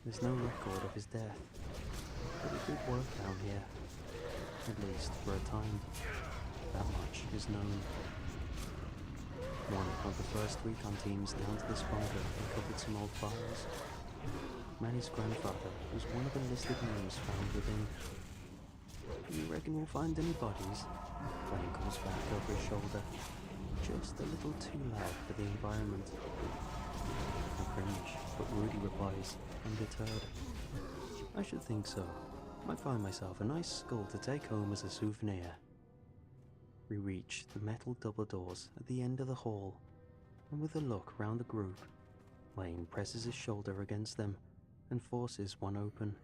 There's no record of his death, but he did work down here, at least for a time. That much is known. One of the first recon teams down to this bunker uncovered some old files. Manny's grandfather was one of the listed names found within. You reckon we'll find any bodies? Blaine comes back over his shoulder, just a little too loud for the environment. I cringe, but Rudy replies, undeterred. I should think so. Might find myself a nice skull to take home as a souvenir. We reach the metal double doors at the end of the hall, and with a look round the group, Blaine presses his shoulder against them and forces one open.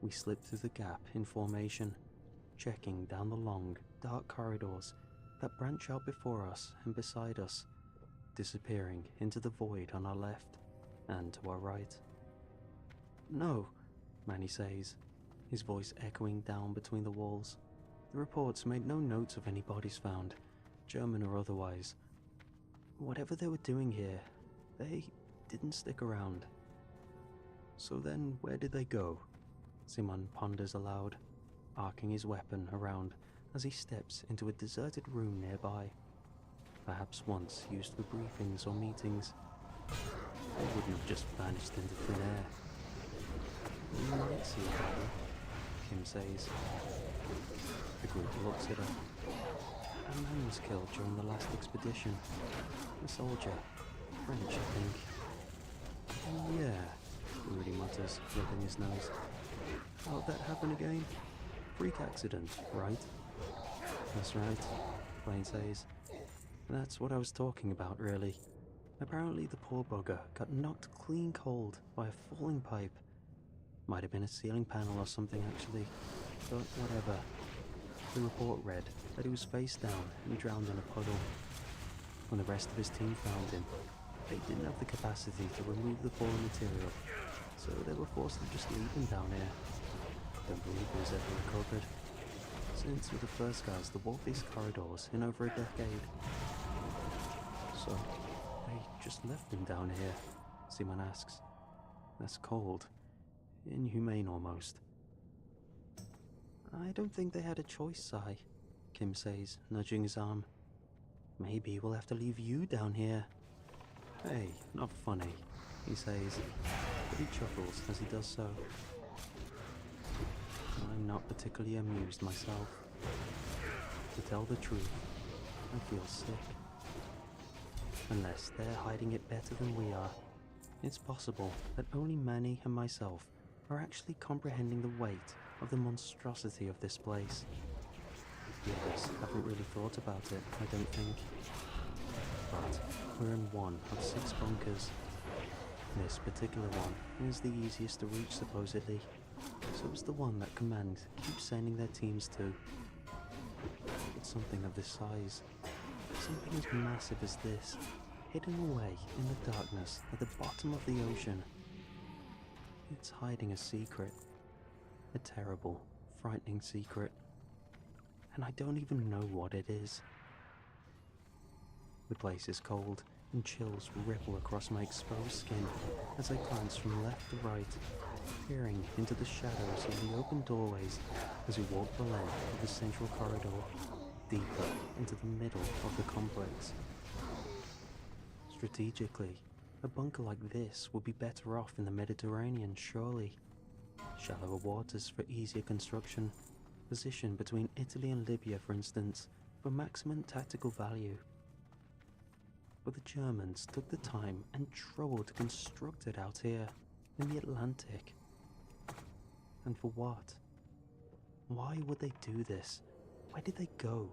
We slip through the gap in formation, checking down the long, dark corridors that branch out before us and beside us, disappearing into the void on our left and to our right. No, Manny says, his voice echoing down between the walls. The reports made no notes of any bodies found, German or otherwise. Whatever they were doing here, they didn't stick around. So then, where did they go? Simon ponders aloud, arcing his weapon around as he steps into a deserted room nearby, perhaps once used for briefings or meetings. They wouldn't have just vanished into thin air. You might see a body, Kim says. The group looks at her. A man was killed during the last expedition. A soldier. French, I think. Oh, yeah, Rudy mutters, rubbing his nose. How'd that happen again? Freak accident, right? That's right, Blaine says. That's what I was talking about, really. Apparently the poor bugger got knocked clean cold by a falling pipe. Might have been a ceiling panel or something, actually. But whatever. The report read that he was face down and drowned in a puddle. When the rest of his team found him, they didn't have the capacity to remove the fallen material, so they were forced to just leave him down here. Don't believe he was ever recovered, since we're the first guys to walk these corridors in over a decade. So, they just left him down here, Simon asks. That's cold. Inhumane almost. I don't think they had a choice, Sai, Kim says, nudging his arm. Maybe we'll have to leave you down here. Hey, not funny, he says, but he chuckles as he does so. I'm not particularly amused myself. To tell the truth, I feel sick. Unless they're hiding it better than we are, it's possible that only Manny and myself are actually comprehending the weight of the monstrosity of this place. The others haven't really thought about it, I don't think. But clearing one of 6 bunkers. This particular one is the easiest to reach supposedly, so it's the one that Command keeps sending their teams to. But something of this size, something as massive as this, hidden away in the darkness at the bottom of the ocean. It's hiding a secret. A terrible, frightening secret. And I don't even know what it is. The place is cold, and chills ripple across my exposed skin as I glance from left to right, peering into the shadows of the open doorways as we walk the length of the central corridor, deeper into the middle of the complex. Strategically, a bunker like this would be better off in the Mediterranean, surely. Shallower waters for easier construction, positioned between Italy and Libya, for instance, for maximum tactical value. But the Germans took the time and trouble to construct it out here, in the Atlantic. And for what? Why would they do this? Where did they go?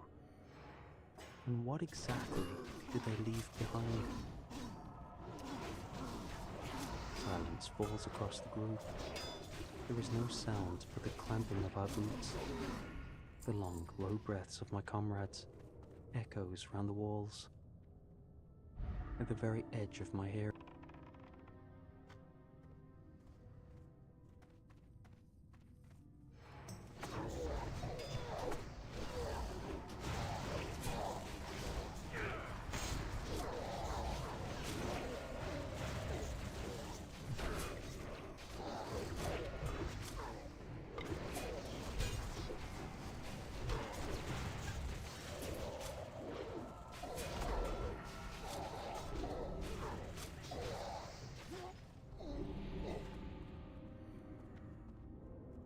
And what exactly did they leave behind? Silence falls across the group. There is no sound but the clamping of our boots. The long, low breaths of my comrades echoes round the walls. At the very edge of my hair.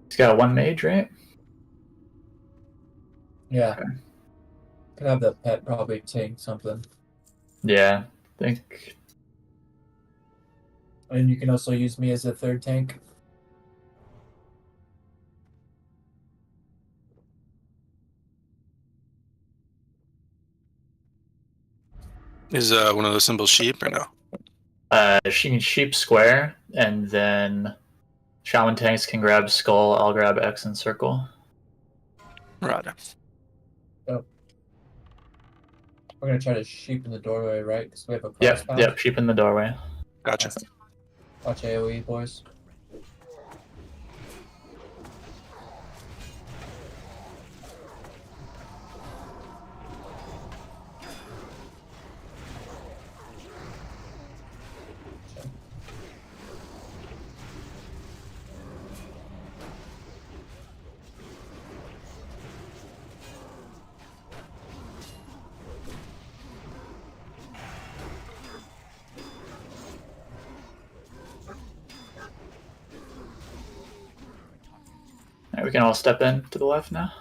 He's got 1 mage, right? Yeah. Okay. Could have the pet probably tank something. Yeah, I think. And you can also use me as a third tank. Is one of those symbols sheep or no? She needs sheep square, and then shaman tanks can grab skull. I'll grab X and circle. Right. We're gonna try to sheep in the doorway, right? Because we have a cross path. Yep, sheep in the doorway. Gotcha. Watch AoE, boys. Alright, we can all step in to the left now.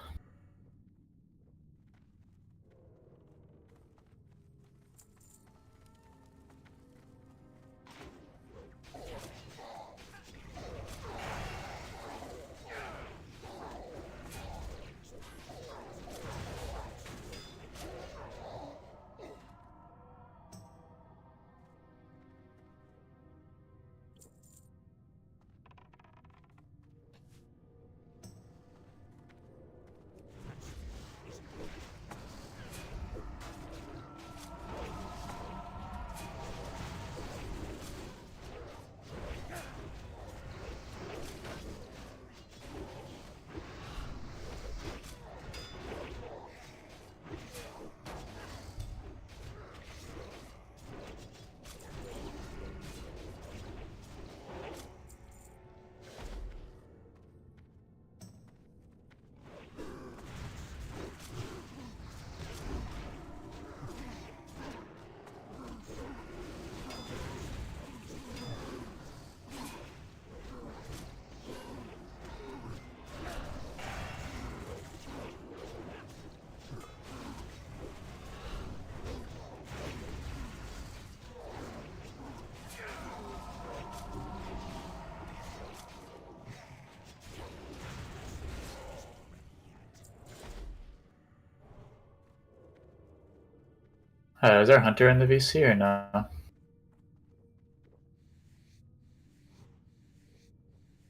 Is there a hunter in the VC or no?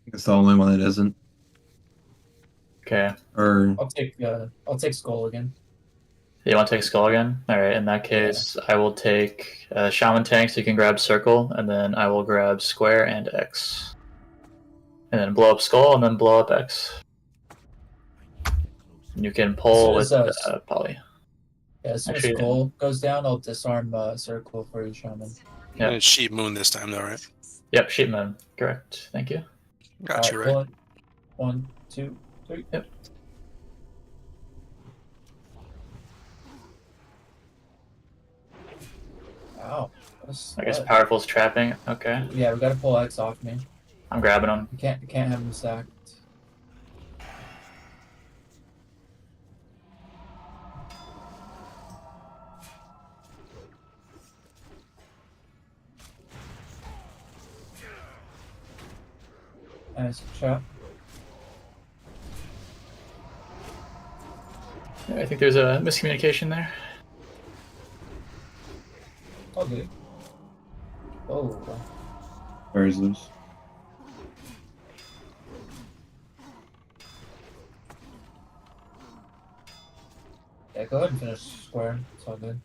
It's the only one that isn't. Okay. Or I'll take skull again. You want to take skull again? All right. In that case, I will take shaman tank. So you can grab circle, and then I will grab square and X, and then blow up skull, and then blow up X. And you can pull with poly. Yeah, as soon as skull goes down, I'll disarm circle for you, shaman. Yeah. It's sheep moon this time, though, right? Yep, sheep moon. Correct. Thank you. Got you right. 1, 2, 3. Yep. Wow. I guess powerful's trapping. Okay. Yeah, we gotta pull X off me. I'm grabbing him. You can't have him stacked. Nice shot. I think there's a miscommunication there. Okay. Oh. where is this? Yeah, go ahead and finish square. It's all good.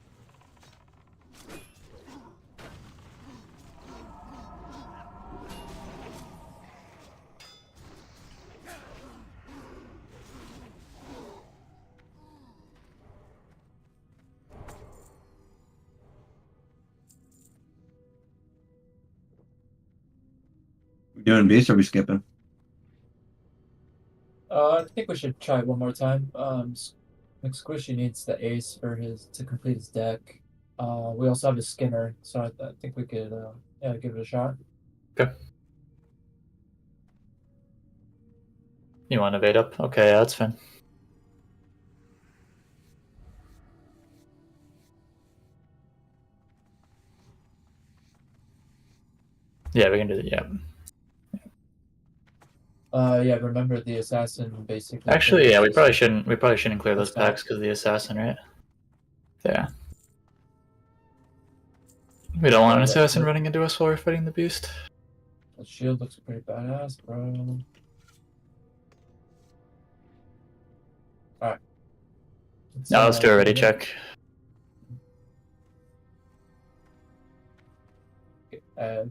We doing beast or we skipping? I think we should try it one more time. McSquishy needs the ace for to complete his deck. We also have a Skinner, so I think we could give it a shot. Okay. You want to evade up? Okay, yeah, that's fine. Yeah, we can do that. Yeah. Yeah. Remember the assassin basically. Actually, yeah, we probably shouldn't clear those packs because of the assassin, right? Yeah. We don't want an assassin running into us while we're fighting the beast. The shield looks pretty badass, bro. Alright. Now let's do a ready check.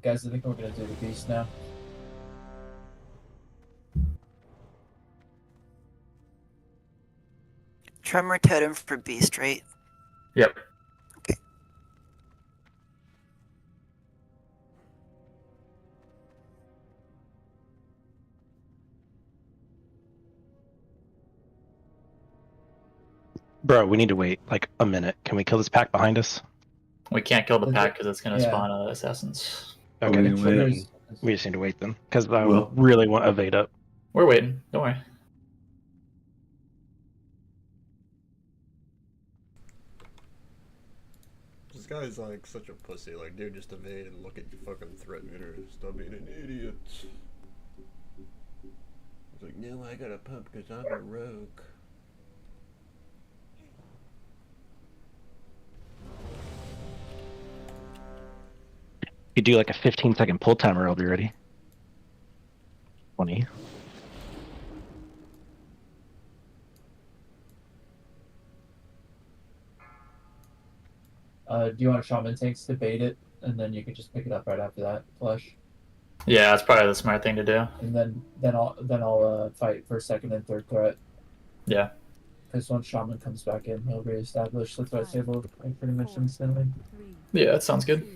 Guys, I think we're gonna do the beast now. Tremor totem for beast, right? Yep. Okay. Bro, we need to wait like a minute. Can we kill this pack behind us? We can't kill the pack because it's gonna spawn assassins. Okay, we can wait. we just need to wait then, because I really want to evade up. We're waiting. Don't worry. This guy's like such a pussy. Like, dude, just evade and look at your fucking threat meter. Stop being an idiot. He's like, no, I got a pump because I'm a rogue. If you do like a 15-second pull timer, I'll be ready. 20. Do you want shaman tanks to bait it, and then you can just pick it up right after that flush? Yeah, that's probably the smart thing to do. And then I'll fight for second and third threat. Yeah. Because once shaman comes back in, he'll reestablish the threat table like pretty much instantly. Yeah, that sounds good.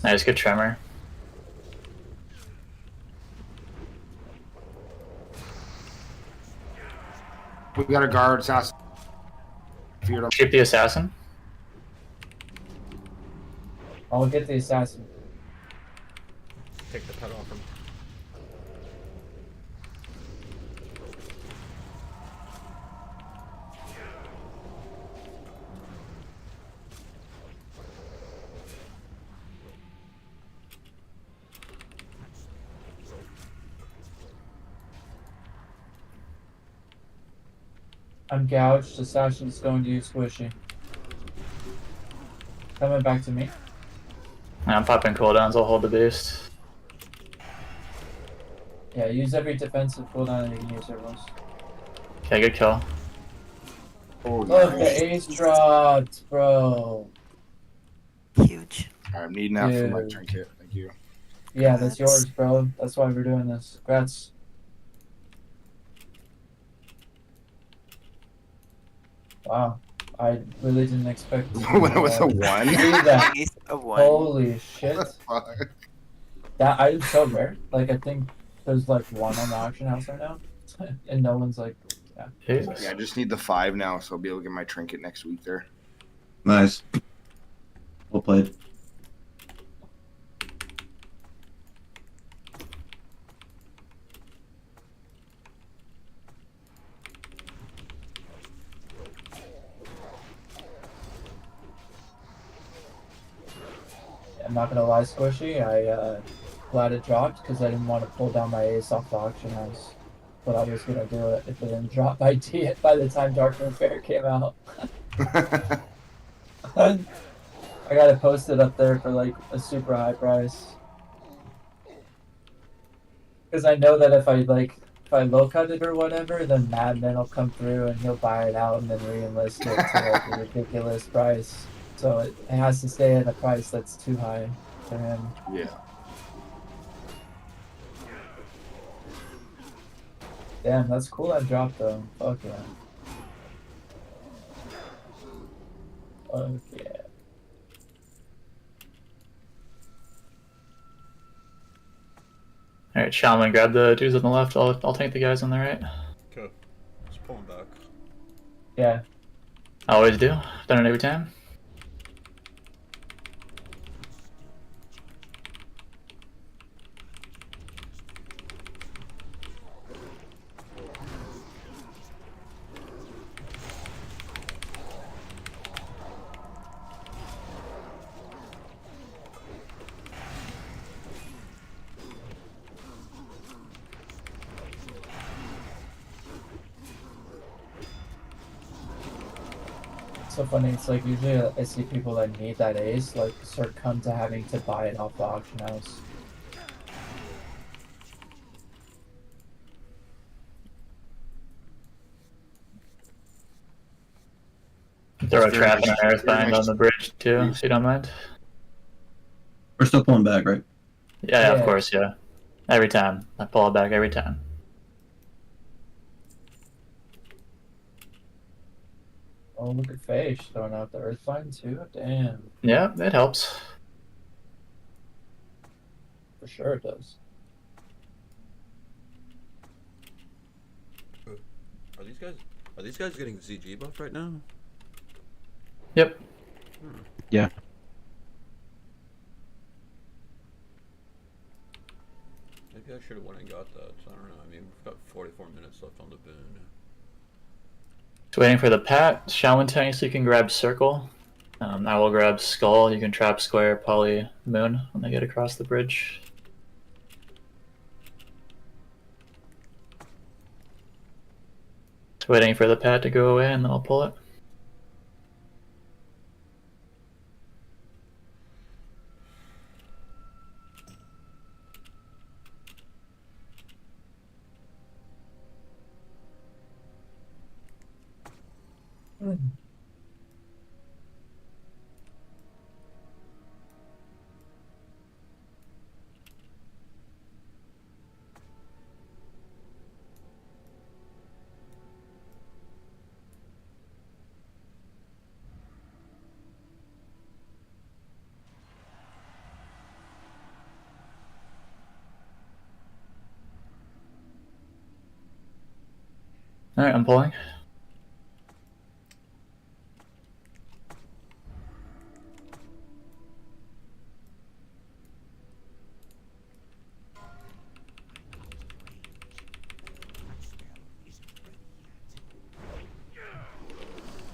Nice, good tremor. We got a guard assassin. Shoot the assassin. I'll get the assassin. Take the pet off him. I'm gouged. Assassin's going to use Squishy. Coming back to me. I'm popping cooldowns, I'll hold the beast. Yeah, use every defensive cooldown and you can use everyone's. Okay, good kill. Oh, Look, nice. the ace dropped, bro. Huge. I'm needing that for my Dude. trinket. Thank you. Yeah, that's yours, bro. That's why we're doing this. Congrats. Wow. I really didn't expect to When it was a 1? do that. A 1. Holy shit. What the fuck? That item's so rare. Like, I think there's like 1 on the auction house right now. And no one's like, yeah. Jesus. Yeah, I just need the 5 now, so I'll be able to get my trinket next week there. Nice. Well played. I'm not gonna lie, Squishy. Glad it dropped because I didn't want to pull down my ace off the auction house. But I was gonna do it if it didn't drop by the time Dark Moon Fair came out. I gotta post it up there for like a super high price. Because I know that if I low cut it or whatever, then Madman will come through and he'll buy it out and then re-enlist it to like a ridiculous price. So it has to stay at a price that's too high for him. Yeah. Damn, that's cool that dropped though. Fuck yeah. Fuck yeah. Alright, Shaman, grab the dudes on the left. I'll tank the guys on the right. Okay. Just pulling back. Yeah. I always do. Done it every time. So funny, it's like usually I see people that need that ace, like succumb to having to buy it off the auction house. Throw a trap and an earthbind on the bridge too, if you don't mind. We're still pulling back, right? Yeah, Yeah. of course, yeah. Every time. I pull it back every time. Oh, look at Faye, she's throwing out the Earthbind too. Damn, Yeah, it helps. for sure it does. Are these guys getting ZG buff right now? Yep. Yeah. Maybe I should have went and got that. I don't know. I mean, we've got 44 minutes left on the boon. Just waiting for the pat. Shaman tank so you can grab circle. I will grab skull. You can trap square, poly, moon when they get across the bridge. Just waiting for the pat to go away and then I'll pull it. Alright, I'm pulling.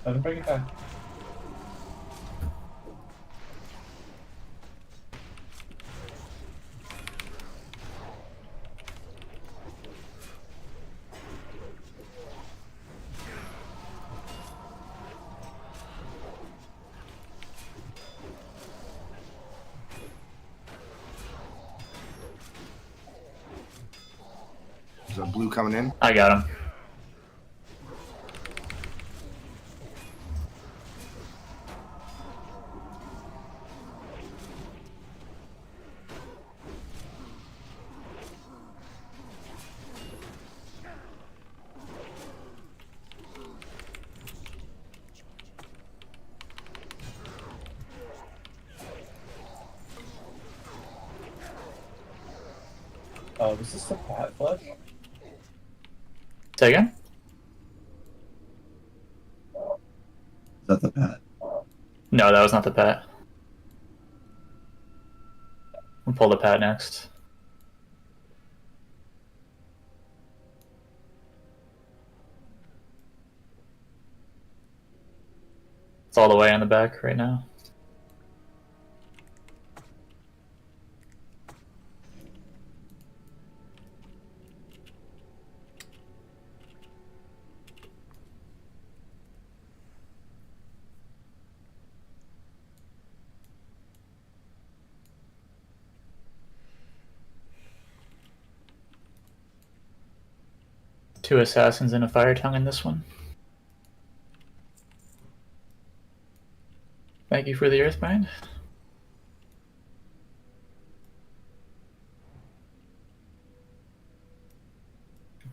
Let him bring it back. There's a blue coming in. I got him. Oh, was this the Pat flush? Say again? Is that the pat? No, that was not the pat. We'll pull the pat next. It's all the way on the back right now. Two assassins and a fire tongue in this one. Thank you for the earthbind.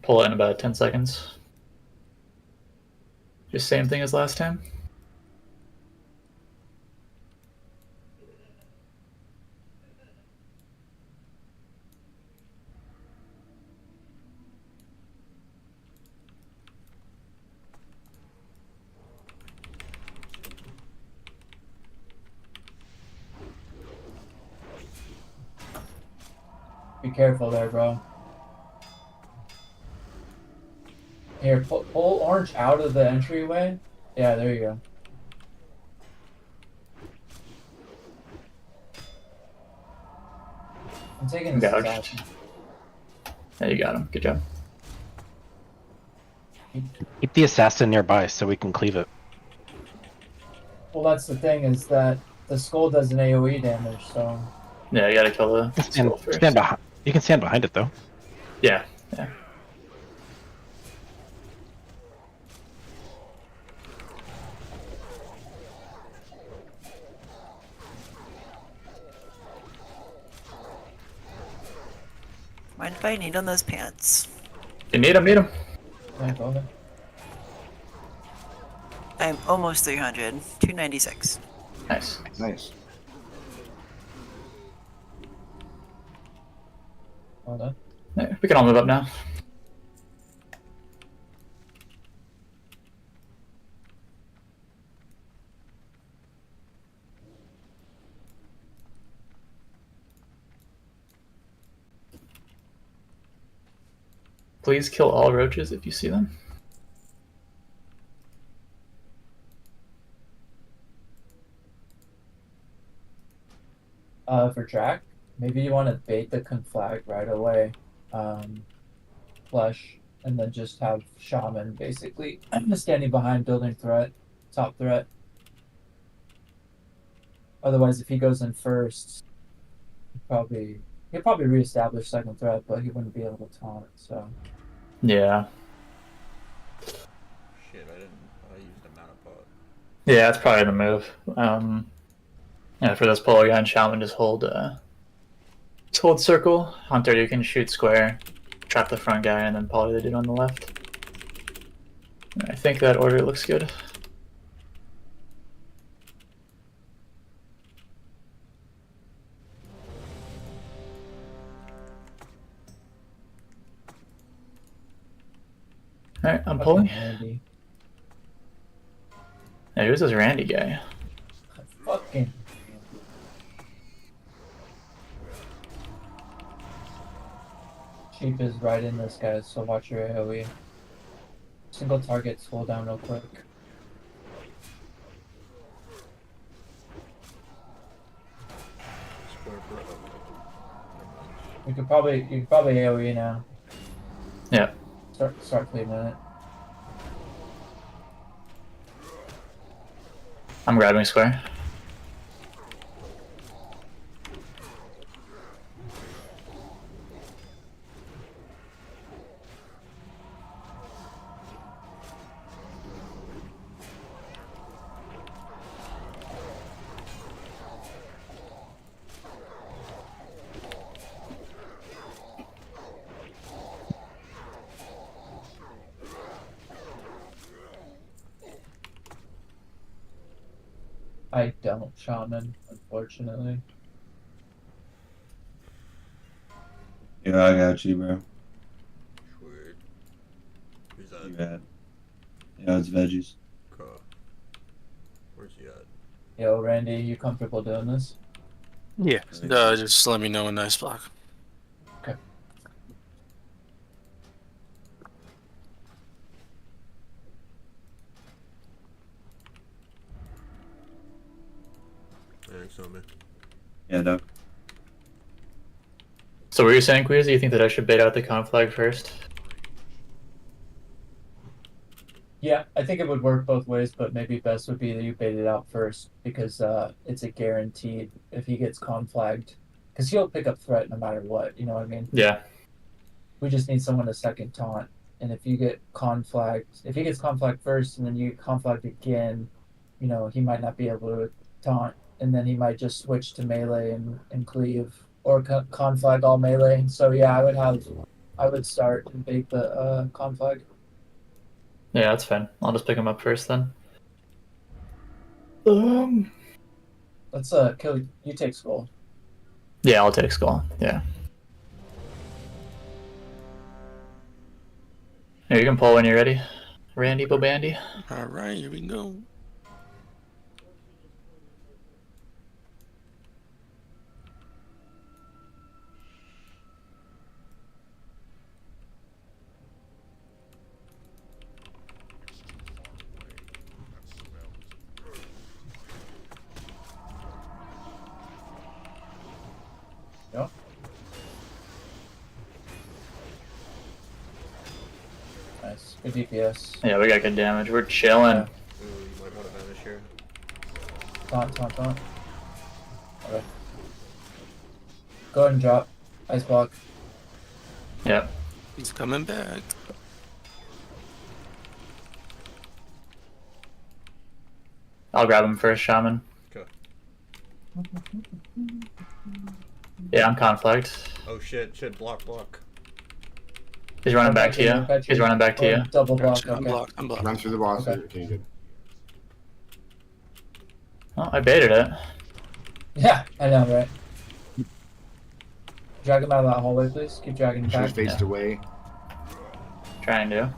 Pull it in about 10 seconds. Just same thing as last time. Be careful there, bro. Here, pull orange out of the entryway. Yeah, there you go. I'm taking this Gouged. assassin. There you got him. Good job. Keep the assassin nearby so we can cleave it. Well, that's the thing, is that the skull does an AoE damage, so... Yeah, you gotta kill the skull first. Stand behind. You can stand behind it though. Yeah, yeah. Mind if I need on those pants? You need him, need him. Yeah, go ahead. I'm almost 300. 296. Nice. Nice. Well done. Yeah, we can all move up now. Please kill all roaches if you see them. For track, maybe you want to bait the conflag right away, flush, and then just have shaman basically standing behind building threat, top threat. Otherwise, if he goes in first, he'll probably reestablish second threat, but he wouldn't be able to taunt it. So Yeah. Shit, I used a mana pot. Yeah, that's probably the move. Yeah, for this pull again, shaman just hold circle. Hunter, you can shoot square, trap the front guy, and then poly the dude on the left. I think that order looks good. Alright, I'm pulling. Randy. Yeah, who's this Randy guy? Fucking. Sheep is right in this, guys, so watch your AoE. Single target, slow down real quick. Square for You could probably AoE now. Yeah. Start cleaving it. I'm grabbing square. I don't shaman, unfortunately. Yeah, I got you, bro. Sweet. Who's You that? got. Yeah, it's veggies. Okay. Where's he at? Yo, Randy, you comfortable doing this? Yeah. Just let me know when nice block. Okay. Thanks, homie. Yeah, no. So what were you saying, Queasy? You think that I should bait out the conflag first? Yeah, I think it would work both ways, but maybe best would be that you bait it out first because it's a guaranteed if he gets conflagged. Because he'll pick up threat no matter what, you know what I mean? Yeah. We just need someone to second taunt. And if you get conflagged, if he gets conflagged first and then you get conflagged again, you know, he might not be able to taunt. And then he might just switch to melee and cleave. Or conflag all melee. So yeah, I would start and bait the conflag. Yeah, that's fine. I'll just pick him up first then. Let's kill you take skull. Yeah, I'll take skull. Yeah. Here, you can pull when you're ready. Randy Bobandy. Alright, here we go. Yep. Nice. Good DPS. Yeah, we got good damage. We're chilling. Yeah. Ooh, you might want to vanish here. Taunt. Okay. Go ahead and drop. Ice block. Yep. He's coming back. I'll grab him first, Shaman. Okay. Yeah, I'm conflict. Oh shit, block. He's running back to you. He's running back to you. Double block. I'm Okay. blocked. I'm blocked. Run through the boss. Okay. Okay, good. Oh, I baited it. Yeah, I know, right? Drag him out of that hallway, please. Keep dragging him Should back. have faced away. Trying to.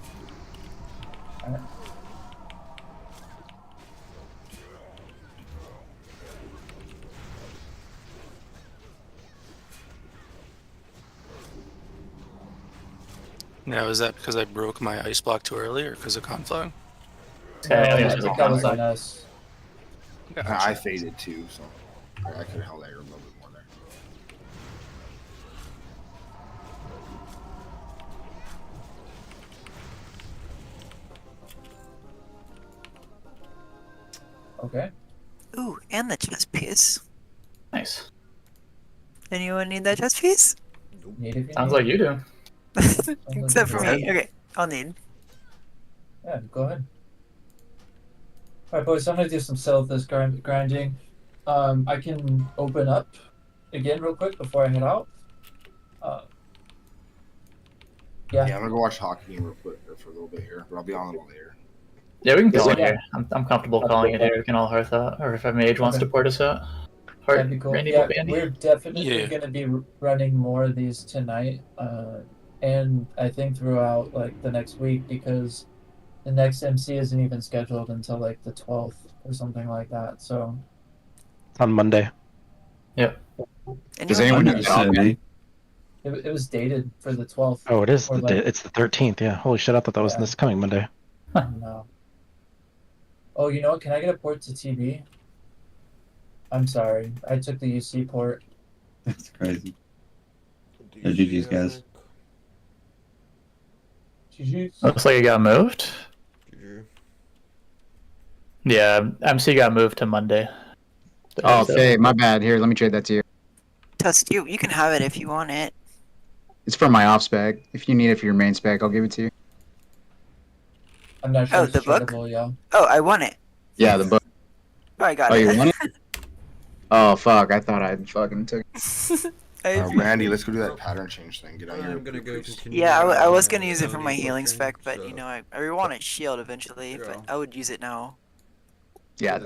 Alright. Now, is that because I broke my ice block too early or because of conflag? Okay, I think I it's think just that was conflict. on us. I faded too, so I could have held air a little bit more there. Okay. Ooh, and the chest piece. Nice. Anyone need that chest piece? Need if you Sounds need. like you do. Except for Okay. me. Okay, I'll need. Yeah, go ahead. Alright, boys, so I'm gonna do some selfless grinding. I can open up again real quick before I head out. Yeah, I'm gonna go watch hockey game real quick for a little bit here, but I'll be on a little later. Yeah, we can call it Yeah. here. I'm comfortable calling it here. We can all hearth out. Or if a mage wants Okay. to port us out. Heart, That'd be cool. Randy Yeah, Bobandy. we're definitely Yeah. gonna be running more of these tonight, and I think throughout like the next week because the next MC isn't even scheduled until like the 12th or something like that. So On Monday. Yep. Does anyone Under need the help? city. it was dated for the 12th. Oh, it is. Or like- It's the 13th. Yeah. Holy shit! I thought that was Yeah. this coming Monday. No. Oh, you know what? Can I get a port to TB? I'm sorry. I took the UC port. That's crazy. Yeah, GG's, guys. GG's. Looks like it got moved. GG. Yeah, MC got moved to Monday. Oh, okay, my bad. Here, let me trade that to you. Tust you. You can have it if you want it. It's for my off spec. If you need it for your main spec, I'll give it to you. I'm not sure. Oh, it's the book? tradable, yeah. Oh, I want it. Yeah, the book. Oh, I got Oh, it. you want it? Oh, fuck. I thought I fucking took it. Randy, let's go do that pattern change thing. Get out here. I'm gonna go please. continue. Yeah, I was my gonna use it for my paladin healing portion, spec, but so- you know, I want a shield eventually, Yeah. but I would use it now. Yeah,